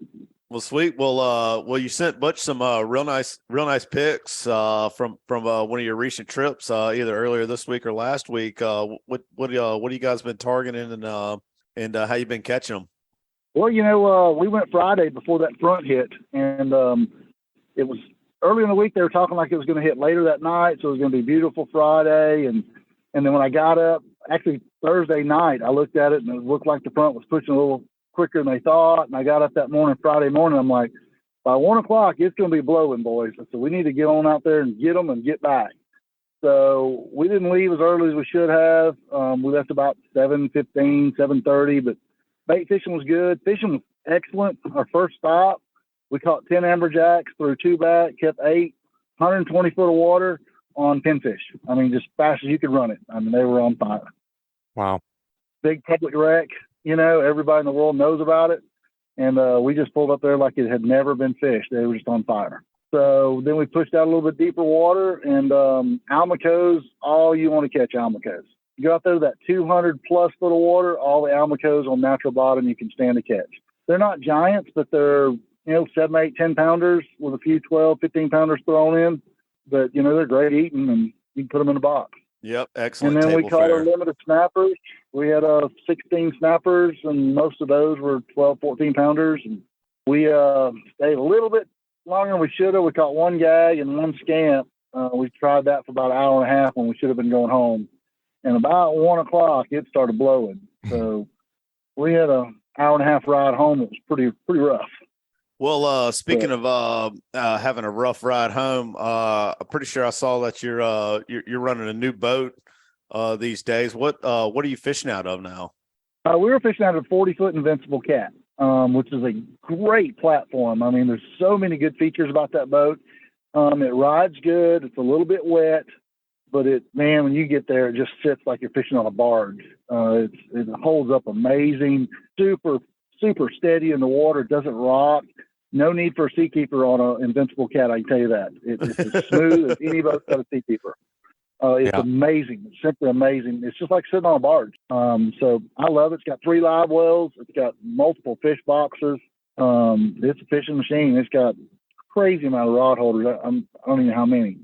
Well, sweet. Well, you sent Butch some real nice pics from one of your recent trips, either earlier this week or last week. What you guys been targeting and how you been catching them? Well, you know, we went Friday before that front hit, and it was early in the week. They were talking like it was going to hit later that night, so it was going to be beautiful Friday. And then when I got up, actually Thursday night, I looked at it and it looked like the front was pushing a little quicker than they thought. And I got up that morning, Friday morning, I'm like, by 1 o'clock, it's going to be blowing, boys. So we need to get on out there and get them and get back. So we didn't leave as early as we should have. We left about 7:15, 7:30, but bait fishing was good. Fishing was excellent. Our first stop, we caught 10 amberjacks, threw 2 back, kept 8, 120 foot of water on pinfish. I mean, just fast as you could run it. I mean, they were on fire. Wow. Big public wreck, you know, everybody in the world knows about it. And we just pulled up there like it had never been fished. They were just on fire. So then we pushed out a little bit deeper water, and almacos, all you want to catch almacos. You go out there to that 200 plus foot of water, all the almacos on natural bottom you can stand to catch. They're not giants, but they're, 7, 8, 10 pounders with a few 12, 15 pounders thrown in. But, they're great eating, and you can put them in a box. Yep, excellent. And then we caught our limited snappers. We had 16 snappers, and most of those were 12, 14 pounders. And we stayed a little bit longer than we should have. We caught 1 gag and 1 scamp. We tried that for about an hour and a half when we should have been going home. And about 1 o'clock, it started blowing. So we had an hour and a half ride home. It was pretty rough. Well, speaking of having a rough ride home, I'm pretty sure I saw that you're running a new boat these days. What are you fishing out of now? We were fishing out of a 40-foot Invincible Cat, which is a great platform. I mean, there's so many good features about that boat. It rides good. It's a little bit wet, but when you get there, it just sits like you're fishing on a barge. It holds up amazing, super, super steady in the water. It doesn't rock. No need for a seakeeper on an Invincible Cat, I can tell you that. It's as smooth as any boat's got a seakeeper. It's amazing. It's simply amazing. It's just like sitting on a barge. So I love it. It's got 3 live wells. It's got multiple fish boxes. It's a fishing machine. It's got a crazy amount of rod holders. I don't even know how many,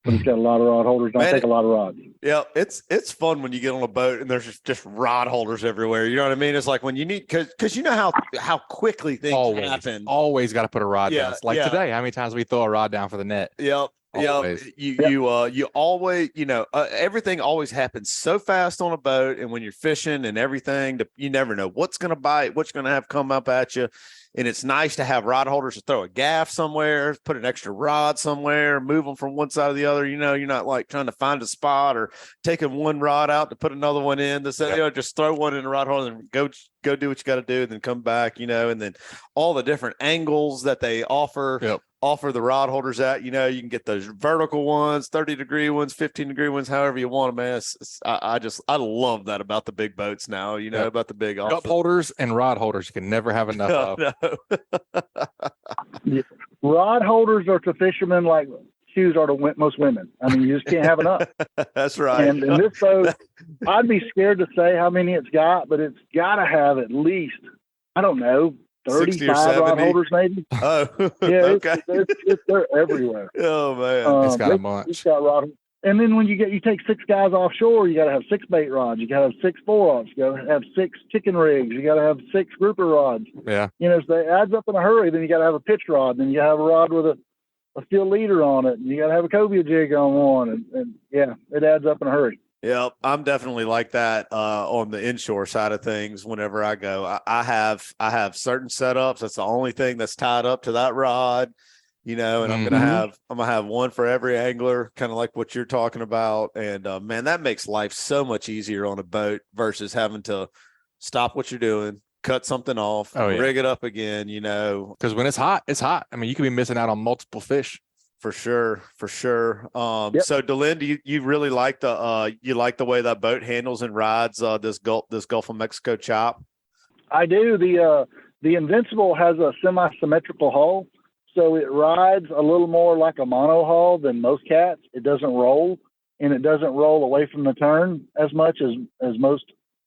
but it's got a lot of rod holders. Don't take a lot of rods. Yeah, it's fun when you get on a boat and there's just rod holders everywhere. You know what I mean? It's like when you need because you know how quickly things happen. Always got to put a rod down. It's like today, how many times we throw a rod down for the net? Yep. Always. You always, everything always happens so fast on a boat, and when you're fishing and everything, you never know what's going to bite, what's going to have come up at you. And it's nice to have rod holders to throw a gaff somewhere, put an extra rod somewhere, move them from one side to the other. You're not like trying to find a spot or taking one rod out to put another one in. Just throw one in the rod holder and go do what you got to do, and then come back, and then all the different angles that they offer the rod holders at. You can get those vertical ones, 30-degree ones, 15-degree ones, however you want them. Man, I love that about the big boats now. About the big cup holders and rod holders. You can never have enough of. No. Rod holders are to fishermen like shoes are to most women. I mean, you just can't have enough. That's right. And in this boat, I'd be scared to say how many it's got, but it's got to have at least, I don't know, 35 rod holders maybe. Oh, yeah, okay. They're everywhere. Oh man, it's got a bunch. It's got rod. And then when you take 6 guys offshore, you got to have 6 bait rods. You got to have 6 4-offs. You got to have 6 chicken rigs. You got to have 6 grouper rods. Yeah. So it adds up in a hurry. Then you got to have a pitch rod. Then you have a rod with a steel leader on it. And you got to have a cobia jig on one. And yeah, it adds up in a hurry. Yeah, I'm definitely like that on the inshore side of things. Whenever I go, I have certain setups. That's the only thing that's tied up to that rod. And I'm gonna have one for every angler, kind of like what you're talking about. And man, that makes life so much easier on a boat versus having to stop what you're doing, cut something off, rig it up again. Because when it's hot, it's hot. I mean, you could be missing out on multiple fish. For sure. So Delynn, do you really like the way that boat handles and rides this Gulf of Mexico chop? I do. The Invincible has a semi-symmetrical hull. So it rides a little more like a mono hull than most cats. It doesn't roll, and it doesn't roll away from the turn as much as most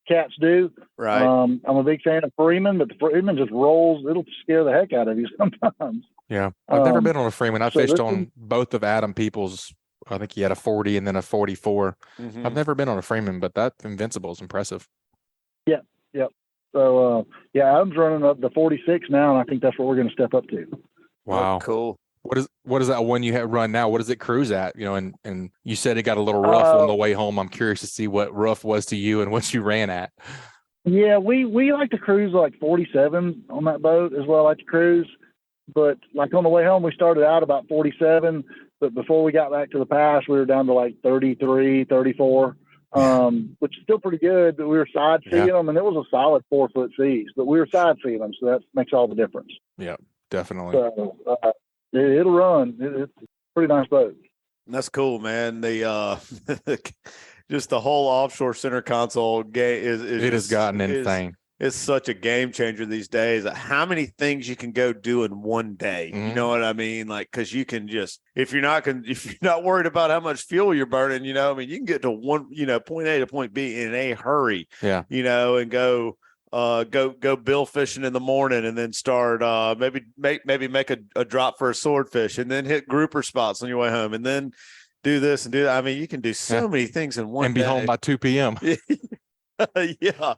cats do. Right. I'm a big fan of Freeman, but the Freeman just rolls. It'll scare the heck out of you sometimes. Yeah. I've never been on a Freeman. I fished on both of Adam Peoples. I think he had a 40 and then a 44. Mm-hmm. I've never been on a Freeman, but that Invincible is impressive. Yeah. Yep. So, Adam's running up the 46 now, and I think that's what we're going to step up to. Wow. Oh, cool. What is that one you have run now? What does it cruise at? And you said it got a little rough on the way home. I'm curious to see what rough was to you and what you ran at. Yeah, we like to cruise like 47 on that boat as well. I like to cruise, but like on the way home, we started out about 47, but before we got back to the pass, we were down to like 33, 34, which is still pretty good, but we were side seeing them, and it was a solid 4-foot seas, but we were side seeing them. So that makes all the difference. Yeah. Definitely. So, it'll run. It's a pretty nice boat. That's cool, man. The just the whole offshore center console game has gotten insane. It's such a game changer these days. How many things you can go do in one day? Mm-hmm. You know what I mean? Like, because you can just if you're not worried about how much fuel you're burning, you can get to point A to point B in a hurry. Yeah. And go bill fishing in the morning, and then start maybe make a drop for a swordfish, and then hit grouper spots on your way home, and then do this and do that. I mean, you can do so many things in one and be day. home by 2 p.m. Yeah,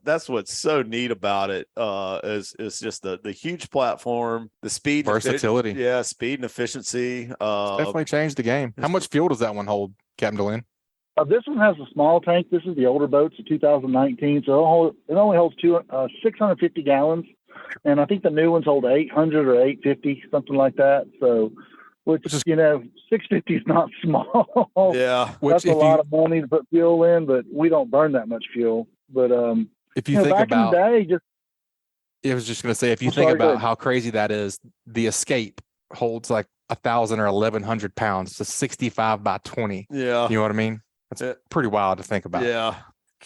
that's what's so neat about it. Is just the huge platform, the speed, versatility. Speed and efficiency. Definitely changed the game. How much fuel does that one hold, Captain Delynn? This one has a small tank. This is the older boat, it's a 2019, so it only holds 650 gallons, and I think the new ones hold 800 or 850, something like that. So, which is 650 is not small. Yeah, that's a lot of money to put fuel in, but we don't burn that much fuel. But if you think back about, in the day, I was just going to say, if you think about how crazy that is, the Escape holds like 1,000 or 1,100 pounds. It's a 65 by 20. Yeah, you know what I mean? That's pretty wild to think about. Yeah.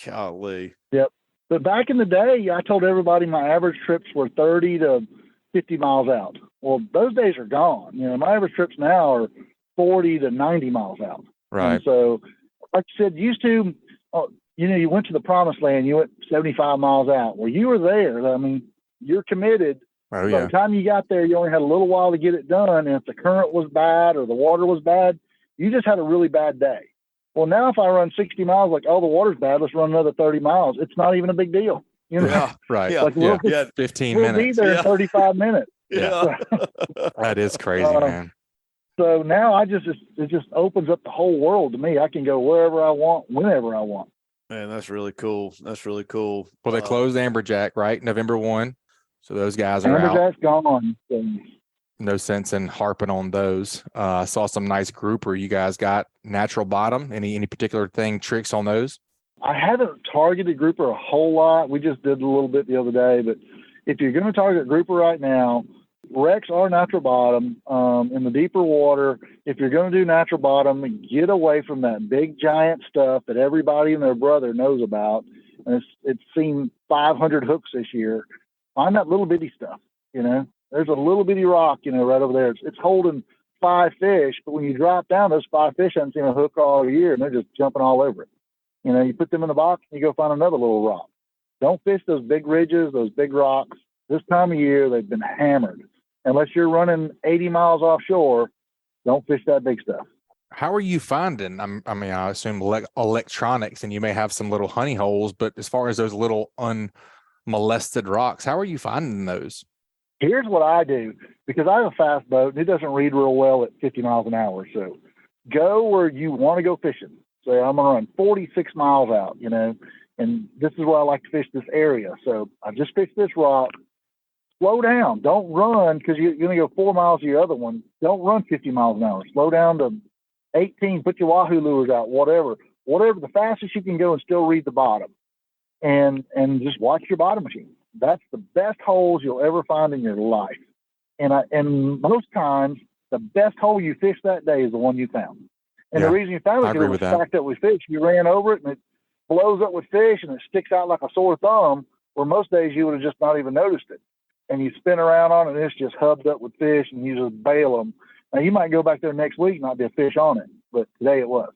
Golly. Yep. But back in the day, I told everybody my average trips were 30 to 50 miles out. Well, those days are gone. My average trips now are 40 to 90 miles out. Right. And so, like you said, used to, you went to the promised land, you went 75 miles out. Well, you were there. I mean, you're committed. Oh, By yeah. the time you got there, you only had a little while to get it done. And if the current was bad or the water was bad, you just had a really bad day. Well, now if I run 60 miles, like, oh, the water's bad, let's run another 30 miles. It's not even a big deal. You know? Yeah. Right. Yeah. Like, Yeah. we'll 15 be minutes. there in 35 minutes. Yeah. That is crazy, man. So now it just opens up the whole world to me. I can go wherever I want, whenever I want. Man, that's really cool. That's really cool. Well, they closed Amberjack, right? November 1. So those guys are out. Amberjack's gone. So. No sense in harping on those. I saw some nice grouper. You guys got natural bottom. Any particular tricks on those? I haven't targeted grouper a whole lot. We just did a little bit the other day. But if you're going to target grouper right now, wrecks are natural bottom. In the deeper water, if you're going to do natural bottom, get away from that big giant stuff that everybody and their brother knows about. And it's seen 500 hooks this year. Find that little bitty stuff, There's a little bitty rock, right over there. It's holding 5 fish, but when you drop down, those 5 fish haven't seen a hook all year, and they're just jumping all over it. You put them in the box, and you go find another little rock. Don't fish those big ridges, those big rocks. This time of year, they've been hammered. Unless you're running 80 miles offshore, don't fish that big stuff. How are you finding? I assume electronics, and you may have some little honey holes, but as far as those little unmolested rocks, how are you finding those? Here's what I do, because I have a fast boat and it doesn't read real well at 50 miles an hour. So go where you want to go fishing. Say, I'm going to run 46 miles out, and this is where I like to fish this area. So I just fished this rock. Slow down. Don't run, because you're going to go 4 miles to your other one. Don't run 50 miles an hour. Slow down to 18. Put your wahoo lures out, whatever. The fastest you can go and still read the bottom. And just watch your bottom machine. That's the best holes you'll ever find in your life. And most times, the best hole you fish that day is the one you found. And the reason you found it is because it was stacked up with fish. You ran over it, and it blows up with fish, and it sticks out like a sore thumb, where most days you would have just not even noticed it. And you spin around on it, and it's just hubbed up with fish, and you just bail them. Now, you might go back there next week and not be a fish on it, but today it was.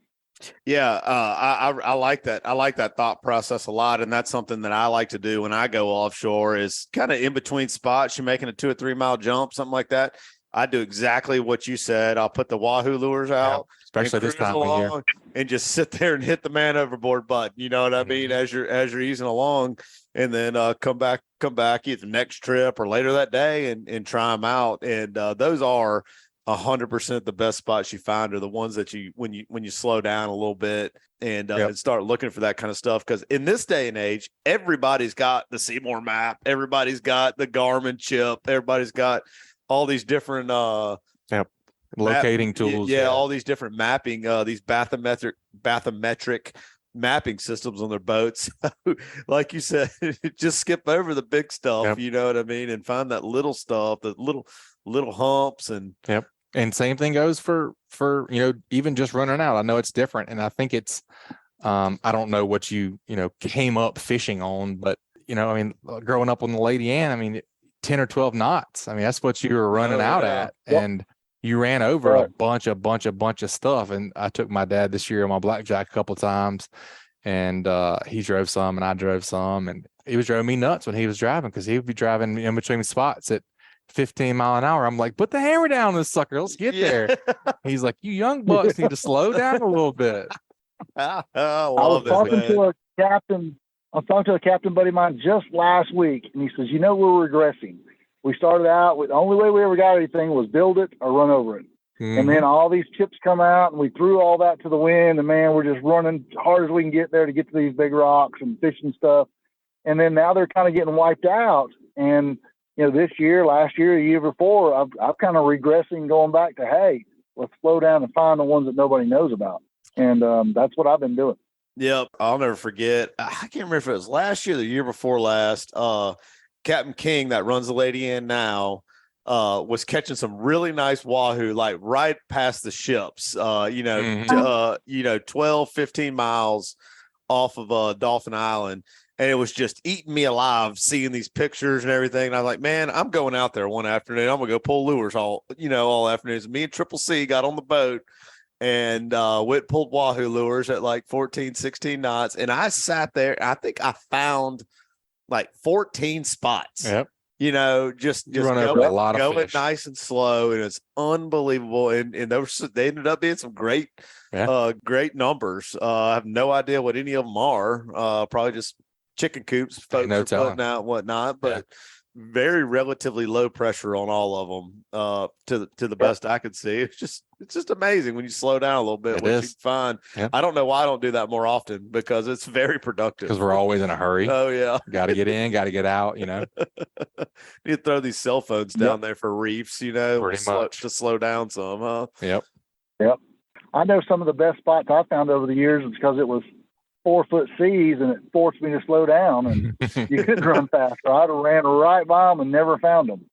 Yeah, I like that. I like that thought process a lot, and that's something that I like to do when I go offshore. Is kind of in between spots, you're making a 2 or 3 mile jump, something like that. I do exactly what you said. I'll put the wahoo lures out, especially this time of year, and just sit there and hit the man overboard button. You know what I mean? As you're easing along, and then come back either next trip or later that day and try them out. And those are 100% the best spots you find are the ones that when you slow down a little bit and start looking for that kind of stuff. Because in this day and age, everybody's got the Seymour map, everybody's got the Garmin chip, everybody's got all these different locating tools. All these different mapping, these bathymetric mapping systems on their boats. Like you said, just skip over the big stuff, you know what I mean, and find that little stuff, the little humps. And and same thing goes for even just running out. I know it's different, and I think it's I don't know what you came up fishing on, but growing up on the Lady Ann, 10 or 12 knots. That's what you were running out at. And you ran over a bunch of stuff. And I took my dad this year on my blackjack a couple of times, and he drove some and I drove some, and he was driving me nuts when he was driving, because he would be driving in between spots at 15 mile an hour. I'm like, put the hammer down this sucker. Let's get there. He's like, you young bucks need to slow down a little bit. I was talking to a captain buddy of mine just last week, and he says, we're regressing. We started out with the only way we ever got anything was build it or run over it. Mm-hmm. And then all these chips come out, and we threw all that to the wind, and man, we're just running hard as we can get there to get to these big rocks and fishing stuff. And then now they're kind of getting wiped out. And, this year, last year, the year before, I've kind of regressing, going back to, hey, let's slow down and find the ones that nobody knows about. And that's what I've been doing. Yep. I'll never forget. I can't remember if it was last year or the year before last. Captain King, that runs the Lady Ann now, was catching some really nice wahoo, like right past the ships, 12, 15 miles off of Dauphin Island. And it was just eating me alive seeing these pictures and everything. And I was like, man, I'm going out there one afternoon. I'm gonna go pull lures all afternoons. Me and Triple C got on the boat and pulled wahoo lures at like 14, 16 knots. And I sat there. I think I found like 14 spots. Yep. Just run over a lot of going fish. nice and slow, and it's unbelievable. And they ended up being some great numbers. I have no idea what any of them are. Probably just chicken coops, folks are putting out and whatnot, but very relatively low pressure on all of them. To the best I could see. It's just amazing when you slow down a little bit. What you can find. Yep. I don't know why I don't do that more often because it's very productive. Because we're always in a hurry. Oh yeah, got to get in, got to get out. Need to throw these cell phones down there for reefs. Pretty much to slow down some, huh? Yep. I know some of the best spots I found over the years is because it was 4-foot seas and it forced me to slow down, and you couldn't run faster. I'd have ran right by them and never found them.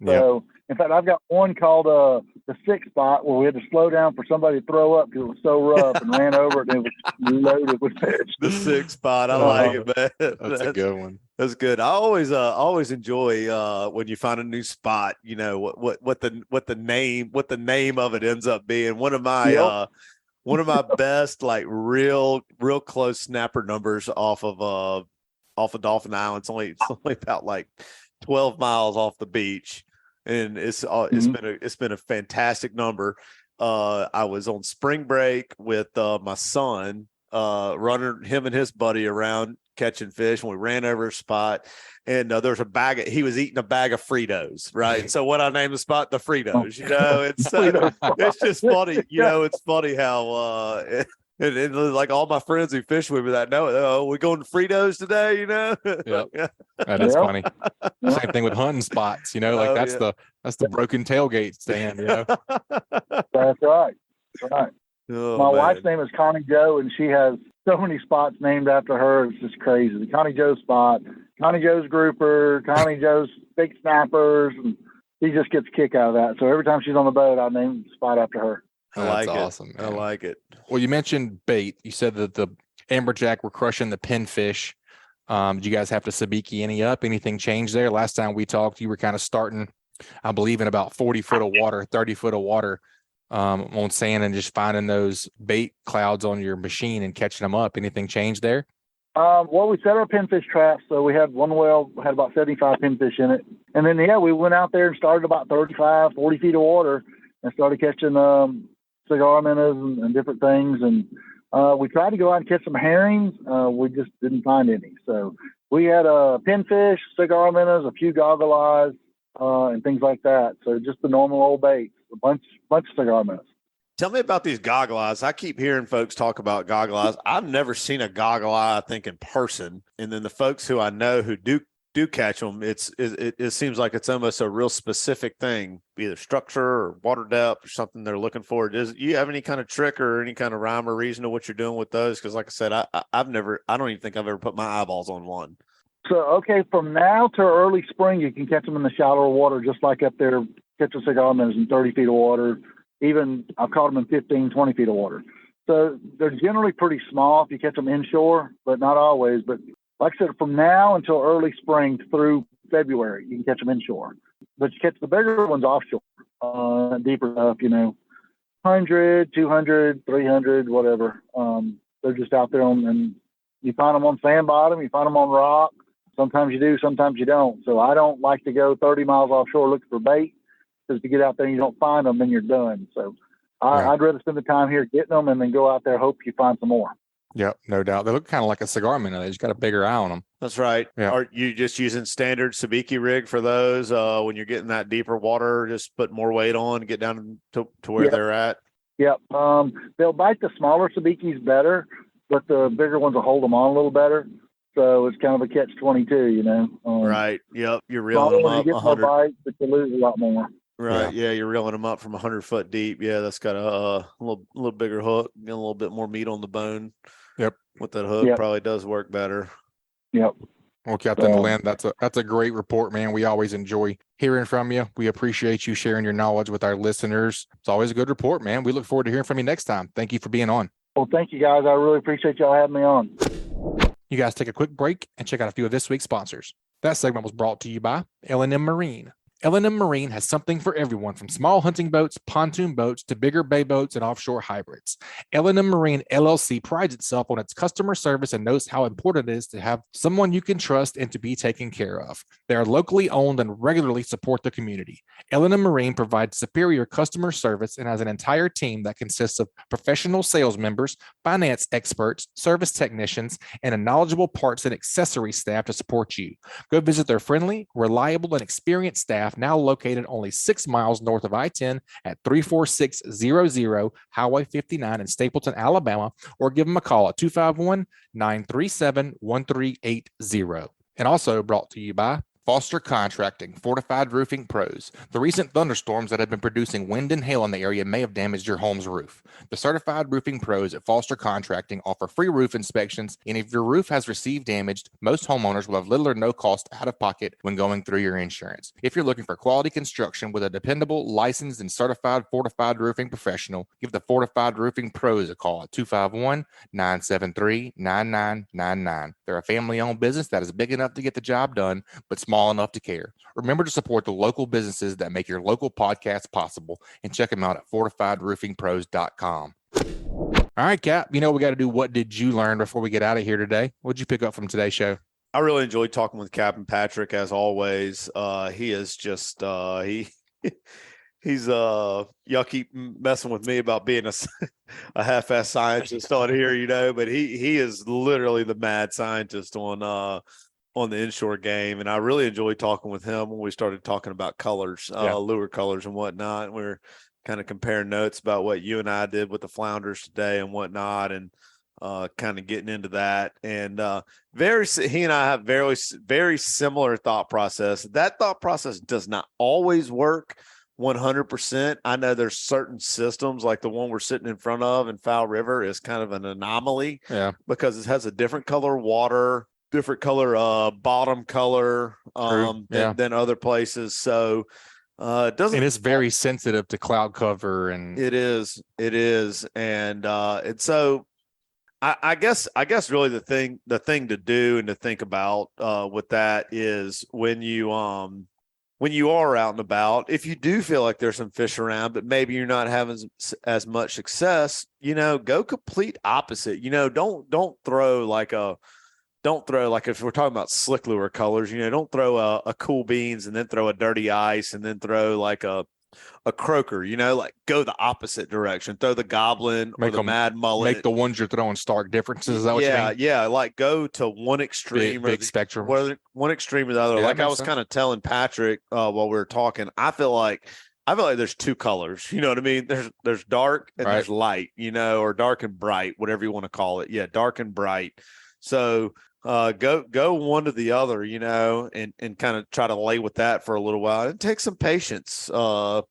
So, in fact, I've got one called the 6 spot where we had to slow down for somebody to throw up because it was so rough, and ran over it and it was loaded with fish. The 6 spot, I like it, man. That's a good one. That's good. I always enjoy when you find a new spot. What the name of it ends up being. One of my best, like real close snapper numbers off of Dauphin Island. It's only about like 12 miles off the beach, and it's been a fantastic number. I was on spring break with my son, running him and his buddy around catching fish, and we ran over a spot, and there's he was eating a bag of Fritos, right? So what I named the spot, the Fritos. It's just funny. It's funny how and like all my friends who fish with me that know, we going to Fritos today, Yep. That is funny. Same thing with hunting spots, that's the broken tailgate stand, That's right. My wife's name is Connie Joe, and she has so many spots named after her. It's just crazy. The Connie Joe spot, Connie Joe's grouper, Connie Joe's big snappers, and she just gets a kick out of that. So every time she's on the boat, I name the spot after her. That's awesome, man. I like it. Well, you mentioned bait. You said that the amberjack were crushing the pinfish. Did you guys have to sabiki any up? Anything changed there? Last time we talked, you were kind of starting, I believe, in about 40 foot of water, 30 foot of water on sand, and just finding those bait clouds on your machine and catching them up. Anything changed there? Well, we set our pinfish traps. So we had one well, had about 75 pinfish in it. And then, we went out there and started about 35, 40 feet of water and started catching cigar minnows and different things. And we tried to go out and catch some herrings. We just didn't find any. So we had pinfish, cigar minnows, a few goggle eyes, and things like that. So just the normal old baits, a bunch of cigar minnows. Tell me about these goggle eyes. I keep hearing folks talk about goggle eyes. I've never seen a goggle eye, I think, in person. And then the folks who I know who do catch them, it seems like it's almost a real specific thing, either structure or water depth or something they're looking for. Do you have any kind of trick or any kind of rhyme or reason to what you're doing with those? Because like I said, I don't even think I've ever put my eyeballs on one. So, from now to early spring, you can catch them in the shallower water, just like up there, catching cigar minnows in 30 feet of water. Even I've caught them in 15, 20 feet of water. So they're generally pretty small if you catch them inshore, but not always. But like I said, from now until early spring through February, you can catch them inshore. But you catch the bigger ones offshore, deeper stuff, 100, 200, 300, whatever. They're just out there and you find them on sand bottom, you find them on rock. Sometimes you do, sometimes you don't. So I don't like to go 30 miles offshore looking for bait, because if you get out there and you don't find them, then you're done. So I'd rather spend the time here getting them and then go out there, hope you find some more. Yep, no doubt. They look kind of like a cigar minnow. They just got a bigger eye on them. That's right. Yeah. Are you just using standard sabiki rig for those when you're getting that deeper water, just put more weight on, get down to where they're at? Yep. They'll bite the smaller sabikis better, but the bigger ones will hold them on a little better. So it's kind of a catch-22, Right. Yep. You're reeling them up. You get more bites, but you lose a lot more. Right. Yeah. You're reeling them up from 100 foot deep. Yeah. That's got a little bigger hook, get a little bit more meat on the bone. Yep. With that hook, probably does work better. Yep. Well, Captain Delynn, that's a great report, man. We always enjoy hearing from you. We appreciate you sharing your knowledge with our listeners. It's always a good report, man. We look forward to hearing from you next time. Thank you for being on. Well, thank you, guys. I really appreciate y'all having me on. You guys take a quick break and check out a few of this week's sponsors. That segment was brought to you by L&M Marine. L&M Marine has something for everyone from small hunting boats, pontoon boats, to bigger bay boats and offshore hybrids. L&M Marine LLC prides itself on its customer service and knows how important it is to have someone you can trust and to be taken care of. They are locally owned and regularly support the community. L&M Marine provides superior customer service and has an entire team that consists of professional sales members, finance experts, service technicians, and a knowledgeable parts and accessory staff to support you. Go visit their friendly, reliable, and experienced staff, now located only 6 miles north of I-10 at 34600 Highway 59 in Stapleton, Alabama, or give them a call at 251-937-1380. And also brought to you by Foster Contracting, Fortified Roofing Pros. The recent thunderstorms that have been producing wind and hail in the area may have damaged your home's roof. The certified roofing pros at Foster Contracting offer free roof inspections, and if your roof has received damage, most homeowners will have little or no cost out of pocket when going through your insurance. If you're looking for quality construction with a dependable, licensed, and certified fortified roofing professional, give the Fortified Roofing Pros a call at 251-973-9999. They're a family-owned business that is big enough to get the job done, but small enough to care. Remember to support the local businesses that make your local podcast possible, and check them out at fortifiedroofingpros.com. All right, Cap, we got to do what did you learn before we get out of here today? What did you pick up from today's show? I really enjoyed talking with Captain Patric as always. He is just he's y'all keep messing with me about being a half-ass scientist on here, but he is literally the mad scientist on the inshore game. And I really enjoyed talking with him when we started talking about colors, lure colors and whatnot. And we were kind of comparing notes about what you and I did with the flounders today and whatnot, and kind of getting into that. And he and I have very, very similar thought process. That thought process does not always work 100%. I know there's certain systems like the one we're sitting in front of in Foul River is kind of an anomaly, because it has a different color water, different color bottom color than other places. So it doesn't, and it's very sensitive to cloud cover, and it is and so I guess really the thing to do and to think about with that is when you are out and about, if you do feel like there's some fish around, but maybe you're not having as much success, go complete opposite. Don't throw like if we're talking about slick lure colors, don't throw a cool beans and then throw a dirty ice and then throw like a croaker, like go the opposite direction, throw the goblin or the mad mullet. Make the ones you're throwing stark differences. Is that what you mean? Yeah. Like go to one extreme, big spectrum, one extreme or the other. Yeah, like I was kind of telling Patrick while we were talking, I feel like there's two colors, you know what I mean? There's dark and there's light, or dark and bright, whatever you want to call it. Yeah. Dark and bright. So go one to the other, and kind of try to lay with that for a little while. It takes some patience to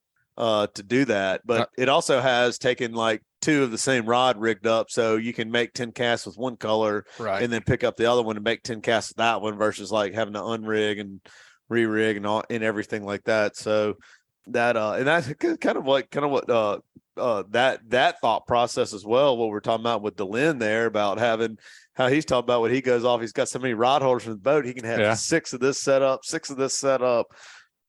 do that, but it also has taken like two of the same rod rigged up, so you can make 10 casts with one color, and then pick up the other one and make 10 casts with that one, versus like having to unrig and re-rig and all and everything like that. So that and that's kind of what that thought process as well. What we're talking about with Delynn there about how he's talking about when he goes off, he's got so many rod holders from the boat, he can have 6 of this setup, 6 of this setup,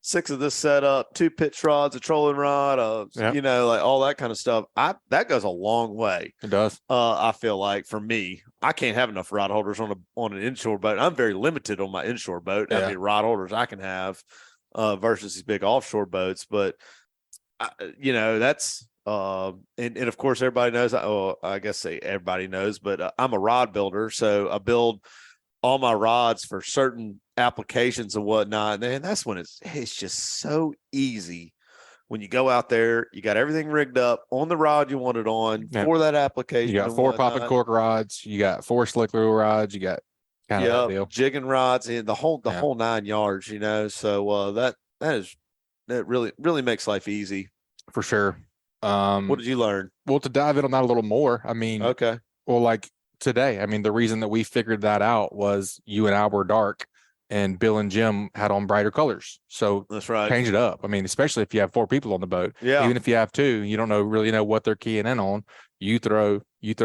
6 of this setup, 2 pitch rods, a trolling rod, like all that kind of stuff. That goes a long way. It does. I feel like for me, I can't have enough rod holders on an inshore boat. I'm very limited on my inshore boat. How many rod holders I can have versus these big offshore boats. But that's and of course everybody knows. I guess everybody knows, but I'm a rod builder, so I build all my rods for certain applications and whatnot. And that's when it's just so easy when you go out there, you got everything rigged up on the rod you want it on for that application. You got 4 popping cork rods, you got 4 slick lure rods, you got kind of that deal. Jigging rods, and the whole 9 yards, so that really makes life easy for sure. What did you learn? Well, to dive in on that a little more, like today, the reason that we figured that out was you and I were dark, and Bill and Jim had on brighter colors. So That's right. change it up. I mean, especially if you have 4 people on the boat. Yeah. Even if you have 2, you don't really know what they're keying in on. You throw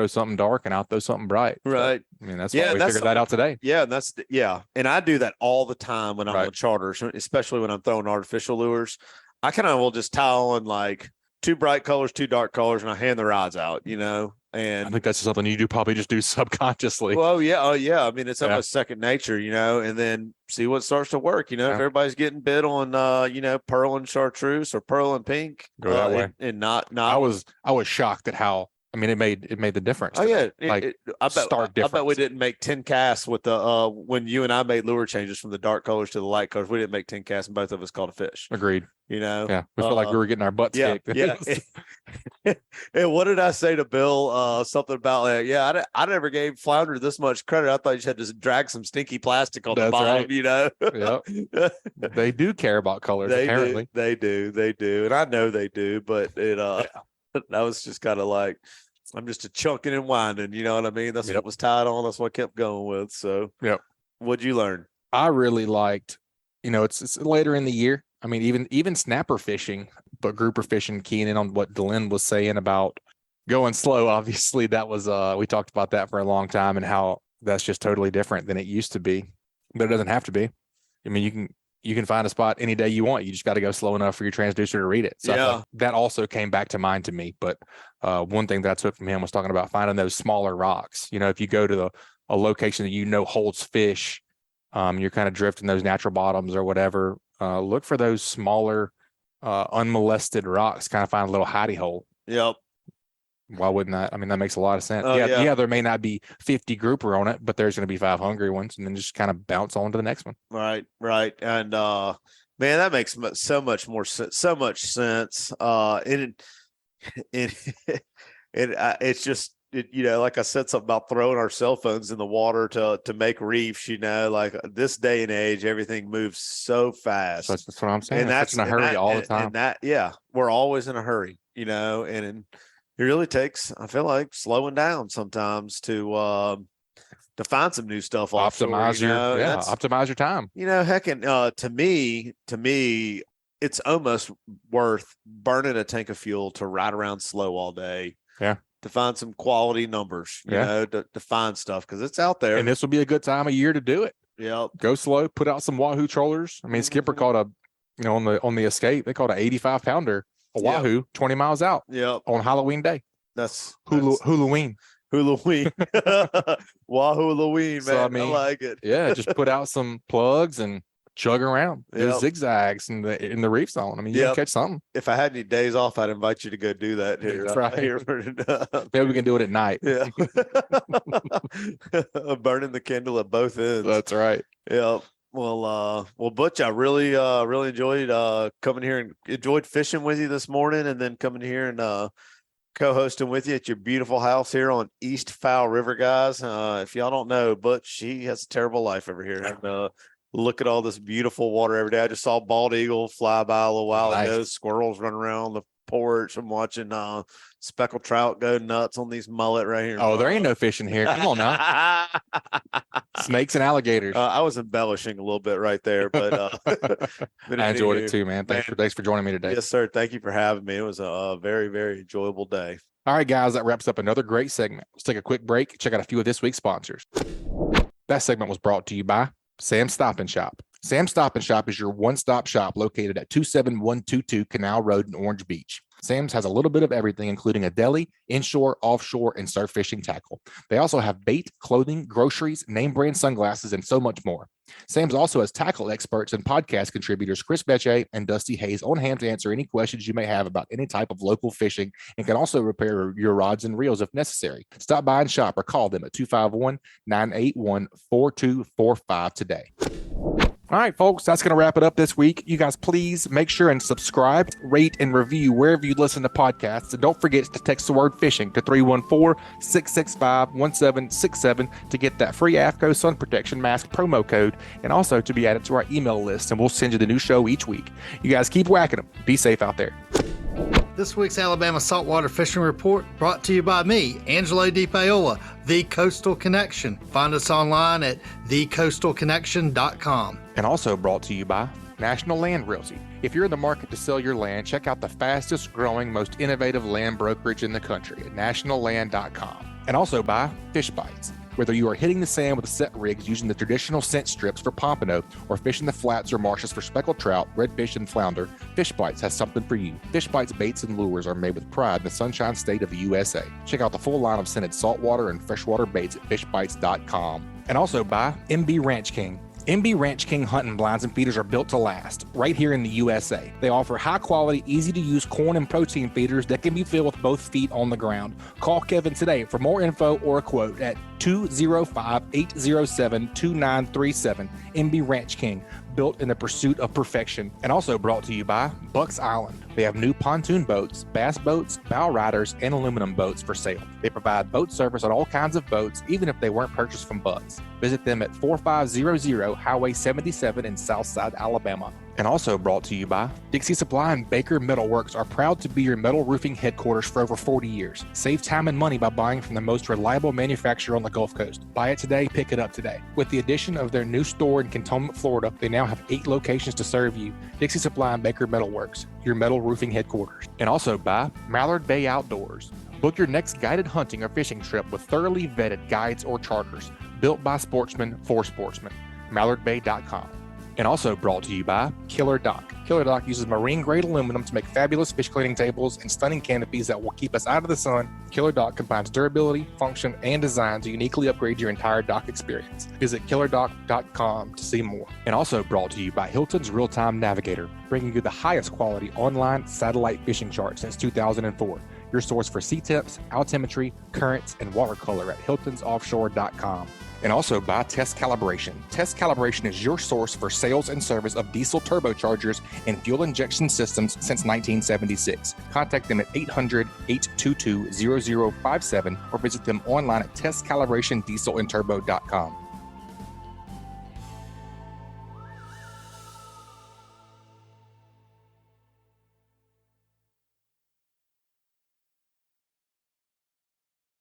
something dark and I'll throw something bright. Right. So, I mean, that's why we figured that out today. Yeah. And I do that all the time when I'm on charters, especially when I'm throwing artificial lures. I kind of will just tile on like 2 bright colors, 2 dark colors, and I hand the rods out, and I think that's something you probably just do subconsciously. Well, yeah. Oh, yeah. I mean, it's almost second nature, and then see what starts to work. If everybody's getting bid on, pearl and chartreuse or pearl and pink, go that way, and not. I was shocked at how. I mean, it made the difference. Oh yeah, I bet we didn't make 10 casts with the when you and I made lure changes from the dark colors to the light colors. We didn't make 10 casts, and both of us caught a fish. Agreed. Yeah, we felt like we were getting our butts kicked. Yeah. And what did I say to Bill? Something about I never gave flounder this much credit. I thought you just had to drag some stinky plastic on the bottom. Right. Yep. They do care about colors. Apparently, they do, and I know they do. But I was just kind of like, I'm just a chunking and winding. You know what I mean? That's what was tied on. That's what I kept going with. So, what'd you learn? I really liked. It's later in the year. I mean, even snapper fishing, but grouper fishing, keying in on what Delynn was saying about going slow. Obviously, that was we talked about that for a long time and how that's just totally different than it used to be. But it doesn't have to be. I mean, you can find a spot any day you want. You just got to go slow enough for your transducer to read it. So that also came back to mind to me. But one thing that I took from him was talking about finding those smaller rocks. If you go to a location that holds fish, you're kind of drifting those natural bottoms or whatever. Look for those smaller, unmolested rocks. Kind of find a little hidey hole. Yep. Why wouldn't that? I mean, that makes a lot of sense. Oh, yeah, there may not be 50 grouper on it, but there's going to be 5 hungry ones, and then just kind of bounce on to the next one. Right. And man, that makes so much sense. It's just like I said, something about throwing our cell phones in the water to make reefs. Like this day and age, everything moves so fast. That's what I'm saying. And that's in a hurry all the time. And we're always in a hurry. And it really takes, I feel like, slowing down sometimes to find some new stuff offshore. Optimize your time. Heck, and to me, it's almost worth burning a tank of fuel to ride around slow all day. Yeah. To find some quality numbers, to find stuff because it's out there. And this will be a good time of year to do it. Yeah. Go slow, put out some Wahoo trollers. I mean, Skipper caught on the escape, they caught an 85 pounder. A Wahoo 20 miles out on Halloween day. That's Halloween. Wahoo Halloween, man. So, I like it. Just put out some plugs and chug around. Do zigzags in the reef zone. I mean, you can catch something. If I had any days off, I'd invite you to go do that here. Right. Maybe we can do it at night. Yeah. Burning the candle at both ends. That's right. Yeah. Well, Butch, I really enjoyed coming here and enjoyed fishing with you this morning, and then coming here and co-hosting with you at your beautiful house here on East Fowl River, guys. If y'all don't know, Butch, she has a terrible life over here, and look at all this beautiful water every day. I just saw bald eagle fly by a little while ago. Squirrels running around the porch. I'm watching speckled trout go nuts on these mullet right here. Oh, there ain't no fishing here. Come on now. Snakes and alligators. I was embellishing a little bit right there, but I enjoyed it too, man. Thanks for joining me today. Yes, sir. Thank you for having me. It was a very, very enjoyable day. All right, guys, that wraps up another great segment. Let's take a quick break. Check out a few of this week's sponsors. That segment was brought to you by Sam's Stop and Shop. Sam's Stop and Shop is your one-stop shop located at 27122 Canal Road in Orange Beach. Sam's has a little bit of everything, including a deli, inshore, offshore, and surf fishing tackle. They also have bait, clothing, groceries, name brand sunglasses, and so much more. Sam's also has tackle experts and podcast contributors Chris Becce and Dusty Hayes on hand to answer any questions you may have about any type of local fishing, and can also repair your rods and reels if necessary. Stop by and shop or call them at 251-981-4245 today. All right, folks, that's going to wrap it up this week. You guys, please make sure and subscribe, rate, and review wherever you listen to podcasts. And don't forget to text the word fishing to 314-665-1767 to get that free AFCO sun protection mask promo code, and also to be added to our email list. And we'll send you the new show each week. You guys keep whacking them. Be safe out there. This week's Alabama Saltwater Fishing Report brought to you by me, Angelo DiPaola, The Coastal Connection. Find us online at thecoastalconnection.com. And also brought to you by National Land Realty. If you're in the market to sell your land, check out the fastest growing, most innovative land brokerage in the country at nationalland.com. And also by Fish Bites. Whether you are hitting the sand with set rigs using the traditional scent strips for pompano or fishing the flats or marshes for speckled trout, redfish, and flounder, Fish Bites has something for you. Fish Bites baits and lures are made with pride in the Sunshine State of the USA. Check out the full line of scented saltwater and freshwater baits at fishbites.com. And also by MB Ranch King. MB Ranch King hunting blinds and feeders are built to last, right here in the USA. They offer high-quality, easy-to-use corn and protein feeders that can be filled with both feet on the ground. Call Kevin today for more info or a quote at 205-807-2937. MB Ranch King, built in the pursuit of perfection. And also brought to you by Bucks Island. They have new pontoon boats, bass boats, bow riders, and aluminum boats for sale. They provide boat service on all kinds of boats, even if they weren't purchased from Bucks. Visit them at 4500 Highway 77 in Southside, Alabama. And also brought to you by Dixie Supply and Baker Metalworks are proud to be your metal roofing headquarters for over 40 years. Save time and money by buying from the most reliable manufacturer on the Gulf Coast. Buy it today, pick it up today. With the addition of their new store in Cantonment, Florida, they now have 8 locations to serve you. Dixie Supply and Baker Metalworks, your metal roofing headquarters. And also by Mallard Bay Outdoors. Book your next guided hunting or fishing trip with thoroughly vetted guides or charters, built by sportsmen for sportsmen. MallardBay.com. And also brought to you by Killer Dock. Killer Dock uses marine-grade aluminum to make fabulous fish cleaning tables and stunning canopies that will keep us out of the sun. Killer Dock combines durability, function, and design to uniquely upgrade your entire dock experience. Visit killerdock.com to see more. And also brought to you by Hilton's Real-Time Navigator, bringing you the highest quality online satellite fishing chart since 2004. Your source for sea temps, altimetry, currents, and watercolor at hiltonsoffshore.com. And also by Test Calibration. Test Calibration is your source for sales and service of diesel turbochargers and fuel injection systems since 1976. Contact them at 800-822-0057 or visit them online at testcalibratondieselandturbo.com.